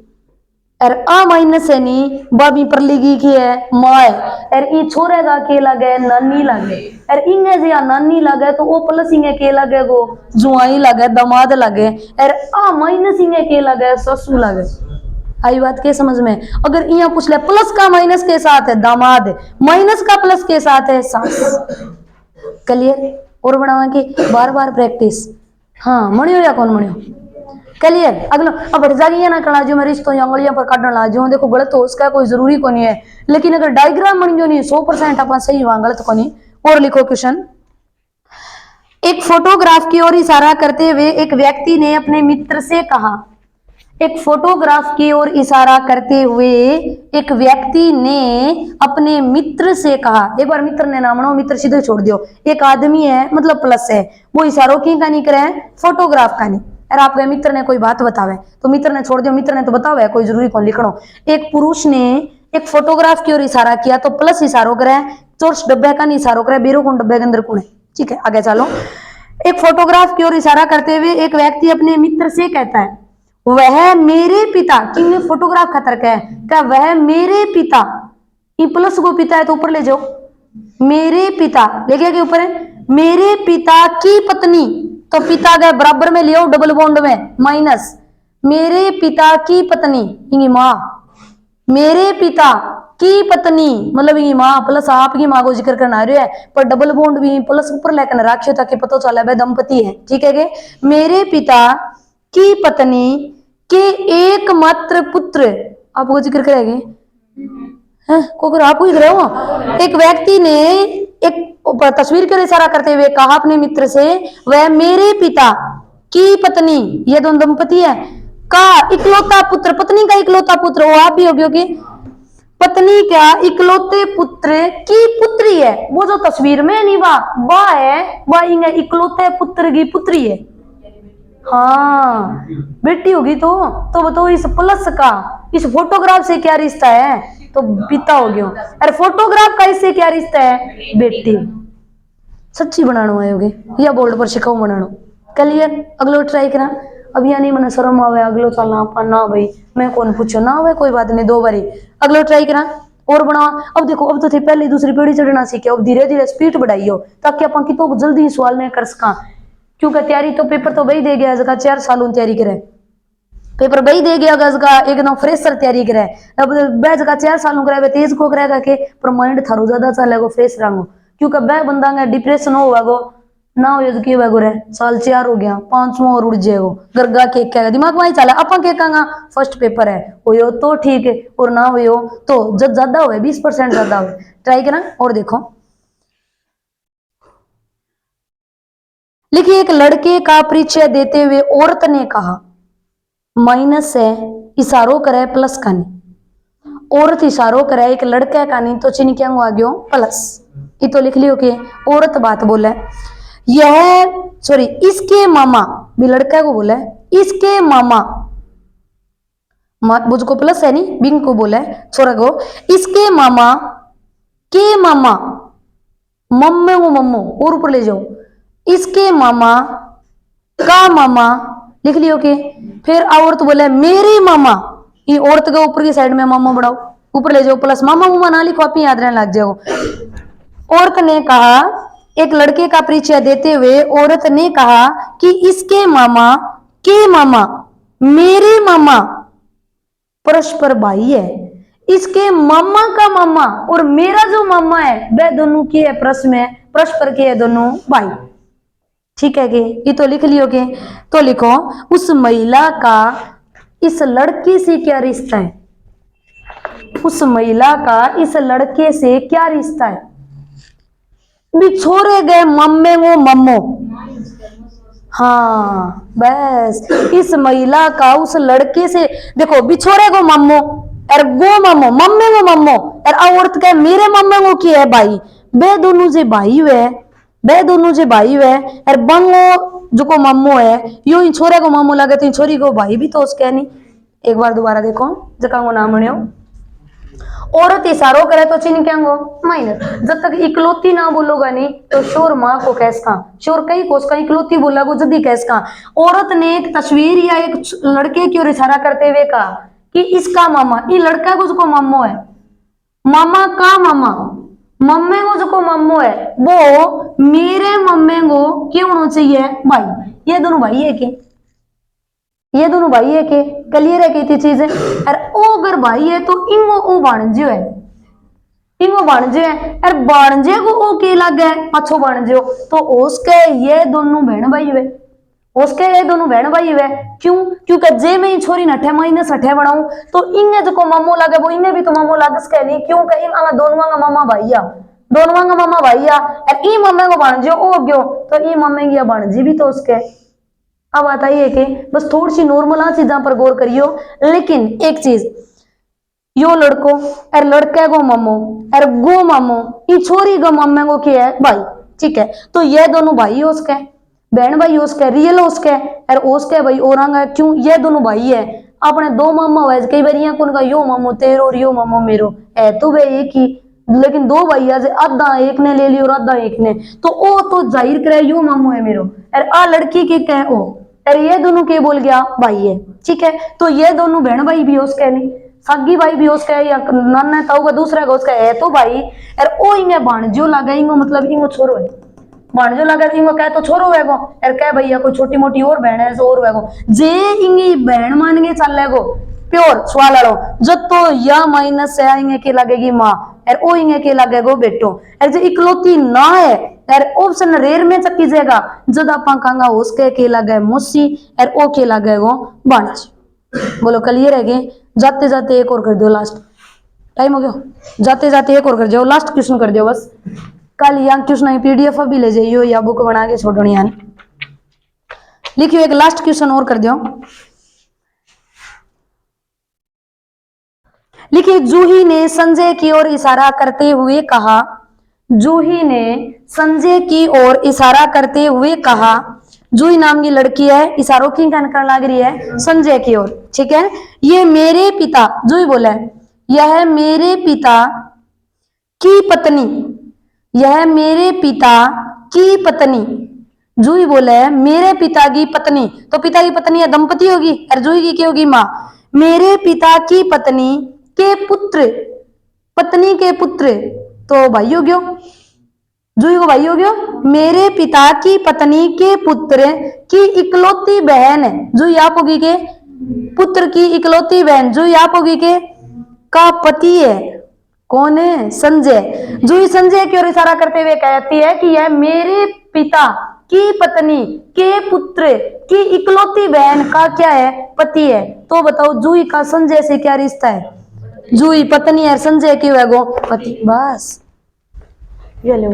S1: और आ माइनस है नी बाबी पर लिगी की है माँ है, और ई छोरे का के लगे नानी लगे, और इंगे जे नानी लगे तो वो प्लस इंगे के लगे गो जुआई लगे दामाद लगे, और आ माइनस इंगे के लगे ससु लगे, आई बात के समझ में। अगर यहाँ पूछ ले प्लस का माइनस के साथ है दामाद, माइनस का प्लस के साथ है सास, क्लियर, और बनावा की बार बार प्रैक्टिस, हाँ मणियो या कौन मणियो, क्लियर, अगला अब हट जाइए ना कला जो मैं रिश्तों अंगलियां पर काटने ला जो देखो गलत हो उसका कोई जरूरी को नहीं है, लेकिन अगर डायग्राम बन जो नहीं 100% अपन सही हुआ गलत को नहीं। और लिखो क्वेश्चन, एक फोटोग्राफ की ओर इशारा करते हुए एक व्यक्ति ने अपने मित्र से कहा, एक फोटोग्राफ की ओर इशारा करते हुए एक व्यक्ति ने अपने मित्र से कहा, एक बार मित्र ने नाम लो, मित्र सीधे छोड़ दियो, एक आदमी है मतलब प्लस है, वो इशारों की का नहीं करे फोटोग्राफ का नहीं, और आपके मित्र ने कोई बात बतावे तो मित्र ने छोड़ दियो, मित्र ने तो बतावे कोई जरूरी कौन लिखनो, एक पुरुष ने एक फोटोग्राफ की ओर इशारा किया तो प्लस इशारों करे, चोर्स डब्बे का नहीं इशारों करे, बेरो कौन डब्बे के अंदर कौन है, ठीक है आगे चलो। एक फोटोग्राफ की ओर इशारा करते हुए एक व्यक्ति अपने मित्र से कहता है, वह मेरे पिता, किंग फोटोग्राफ खतर का है क्या, वह मेरे पिता, ई प्लस को पिता है तो ऊपर ले जाओ, मेरे पिता ले गया के ऊपर है, मेरे पिता की पत्नी, तो पिता के बराबर में लियो डबल बॉन्ड में माइनस, मेरे पिता की पत्नी इंगी माँ, मेरे पिता की पत्नी मतलब इंगी माँ प्लस आपकी माँ को जिक्र करना रहे है, पर डबल बॉन्ड भी प्लस ऊपर लेकर रखियो ताकि पता चले भाई दंपति है, ठीक है के? मेरे पिता की पत्नी के एकमात्र पुत्र, आपको जिक्र करेंगे को आपको ही हो, एक व्यक्ति ने एक तस्वीर के इशारा करते हुए कहा अपने मित्र से, वह मेरे पिता की पत्नी, ये दोनों दंपति है, का इकलौता पुत्र, पत्नी का इकलौता पुत्र, वो आप भी होगी होगी, पत्नी का इकलौते पुत्र की पुत्री है, वो जो तस्वीर में नहीं वाह है, वह इकलौते पुत्र की पुत्री है, हाँ बेटी होगी तो बताओ इस प्लस का इस फोटोग्राफ से क्या रिश्ता है, तो पिता हो गया, अरे फोटोग्राफ का इससे क्या रिश्ता है, बेटी। सच्ची बनानो आयोगे या बोर्ड पर सिखाऊ बनानो, क्लियर? अगलो ट्राई करा, अब या नहीं मैंने शर्म आवे अगलो साल ना भाई मैं कौन पूछो ना आवे कोई बात नहीं, 2 बारी अगलो ट्राई करा और बनाओ। अब देखो अब तो थे पहले दूसरी पीढ़ी चढ़ना सीखे, अब धीरे धीरे स्पीड बढ़ाइयो ताकि अपन की तो जल्दी सवाल नहीं कर सका, क्योंकि तैयारी तो पेपर तो वही दे गया जगह 4 सालों तैयारी करे, पेपर वही दे गया जगह एकदम फ्रेशर तैयारी करे, अब वह जगह 4 सालों करे तेज को करेगा के पर माइंड थारो ज्यादा चलेगा फ्रेश रहो, क्योंकि वह बंदा डिप्रेशन होगा ना हो की वह रे साल 4 हो गया 5वां और उड़ जाएगा गरगा के कहेगा दिमाग वही चला, अपन के कहेगा फर्स्ट पेपर है हो तो ठीक है और ना हो तो जब ज्यादा हो 20% ज्यादा हो, ट्राई करा और देखो। लिखिए एक लड़के का परिचय देते हुए औरत ने कहा, माइनस है इशारों करे प्लस का नहीं, औरत इशारों करे एक लड़का का नहीं तो चिन्ह क्या आ गयो प्लस, ये तो लिख लियो कि औरत बात बोले, यह सॉरी इसके मामा भी लड़का को बोला है, इसके मामा मुझको प्लस है नहीं बिंग को बोला है छोरा को, इसके मामा के मामा मम्मे वो मम्मो और ऊपर ले जाओ, इसके मामा का मामा लिख लियो कि फिर औरत बोले मेरे मामा, ये औरत के ऊपर की साइड में मामा बढ़ाओ ऊपर ले जाओ प्लस मामा मुमा ना लिखो आप याद रहने लग जाओ। औरत ने कहा एक लड़के का परिचय देते हुए औरत ने कहा कि इसके मामा के मामा मेरे मामा परस्पर भाई है, इसके मामा का मामा और मेरा जो मामा है वह दोनों की है परस्पर के है दोनों भाई, ठीक है कि ये तो लिख लियो के, तो लिखो उस महिला का इस लड़के से क्या रिश्ता है, उस महिला का इस लड़के से क्या रिश्ता है, बिछोरे गए मम्मे वो मम्मो, हाँ बस इस महिला का उस लड़के से देखो बिछोरे गो मम्मो और गो मम्मो मम्मे वो मम्मो और औरत के मेरे मम्मे वो की है भाई, बे दोनों से भाई हुए बे दोनों से भाई हुए और बंगो जो को मम्मो है यो इन छोरे को मम्मो लगे तो इन छोरी को भाई भी तो उसके नहीं। एक बार दोबारा देखो जका वो नाम बने औरत इशारों करे तो चिन्ह क्या गो माइनस, जब तक इकलौती ना बोलोगा नहीं तो शोर माँ को कैसका शोर कई कोस का इकलौती बोला गो जल्दी कैसका। औरत ने एक तस्वीर या एक लड़के की ओर इशारा करते हुए कहा कि इसका मामा, ये लड़का को जो मामो है, मामा का मामा मम्मे को जो मम्मो है वो मेरे मम्मे को क्यों होना चाहिए भाई, ये दोनों भाई है के, ये दोनों भाई है के क्लियर है कि चीज है, और ओ अगर भाई है तो इंगो ओ बाणज्यो है, इंगो बाणज्यो है और बाणजे को ओ के लगे अच्छो बाणज्यो तो उसके ये दोनों बहन भाई हुए, उसके ये दोनों बहन भाई हुए क्यों, क्योंकि जे मैं छोरी नठे माइनस अठे बनाऊं तो इंगे जो मामो लगे वो इंगे भी तो मामो लागे सके नहीं, क्यों कहीं दोनों का मामा भैया दोनों का मामा भैया और ई मम्मे को बाणज्यो ओ गयो तो ई मम्मे की बाणजी भी तो उसके। अब बताइए कि बस थोड़ी सी नॉर्मल चीजों पर गौर करियो, लेकिन एक चीज यो लड़को और लड़के को मम्मो और गो मामो ये छोरी गो मम्मे को क्या है भाई, ठीक है तो ये दोनों भाई हो उसके बहन भाई हो उसके रियल हो उसके और उसके भाई औरंगा क्यों ये दोनों भाई है अपने दो मामा हुआ कई बार यहाँ कौन का यो मामो तेरो और यो मामो मेरो है तो वे एक ही, लेकिन दो भैया से आधा एक ने ले लियो और आधा एक ने तो ओ तो जाहिर करे यो मामो है मेरो और आ लड़की के कह ओ अरे ये दोनों के बोल गया भाई है, ठीक है तो ये दोनों बहन भाई भी हो उसके नहीं सगी भाई भी उसका है या नाना ताऊ का दूसरा का उसका है तो भाई और ओ इंगे बाणज्यो लगा इंगो मतलब इंगो छोरो है भाणजो लगा इंगो कह तो छोरो वेगो और कह भैया कोई छोटी मोटी और बहन है और वेगो जे इंगी बहन मान के चल लेगो प्योर सवाल आलो जब तो या माइनस से आएंगे के लगेगी माँ और ओ इंगे के लगेगो बेटो और जो इकलौती ना है और ऑप्शन रेर में चक्की जाएगा जब आप कहंगा उसके के लगे मौसी और ओ के लगेगो भाणज। बोलो क्लियर है कि जाते जाते एक और कर दो लास्ट टाइम हो गया जाते जाते एक और कर दो लास्ट क्वेश्चन कर दो बस कल या क्वेश्चन पीडीएफ भी ले जाइयो या बुक बना के छोड़नी है लिखियो एक लास्ट क्वेश्चन और कर दो लिखिए जूही ने संजय की ओर इशारा करते हुए कहा जूही ने संजय की ओर इशारा करते हुए कहा जूही नाम की लड़की है इशारों की करने लग रही है संजय की ओर ठीक है ये मेरे पिता जूही बोला है यह मेरे पिता की पत्नी यह मेरे पिता की पत्नी जूही बोला है मेरे पिता की पत्नी तो पिता की पत्नी है दंपति होगी और जूही की क्या होगी माँ मेरे पिता की पत्नी के पुत्र पत्नी के पुत्र तो भाई हो गयो जूही को भाई हो गयो मेरे पिता की पत्नी के पुत्र की इकलौती बहन जूही आप होगी के पुत्र की इकलौती बहन जूही आप होगी के का पति है कौन है संजय जूही संजय की ओर इशारा करते हुए कहती है कि यह मेरे पिता की पत्नी के पुत्र की इकलौती बहन का क्या है पति है तो बताओ जूही का संजय से क्या रिश्ता है जूही पत्नी है संजय की वह पति बस ये लो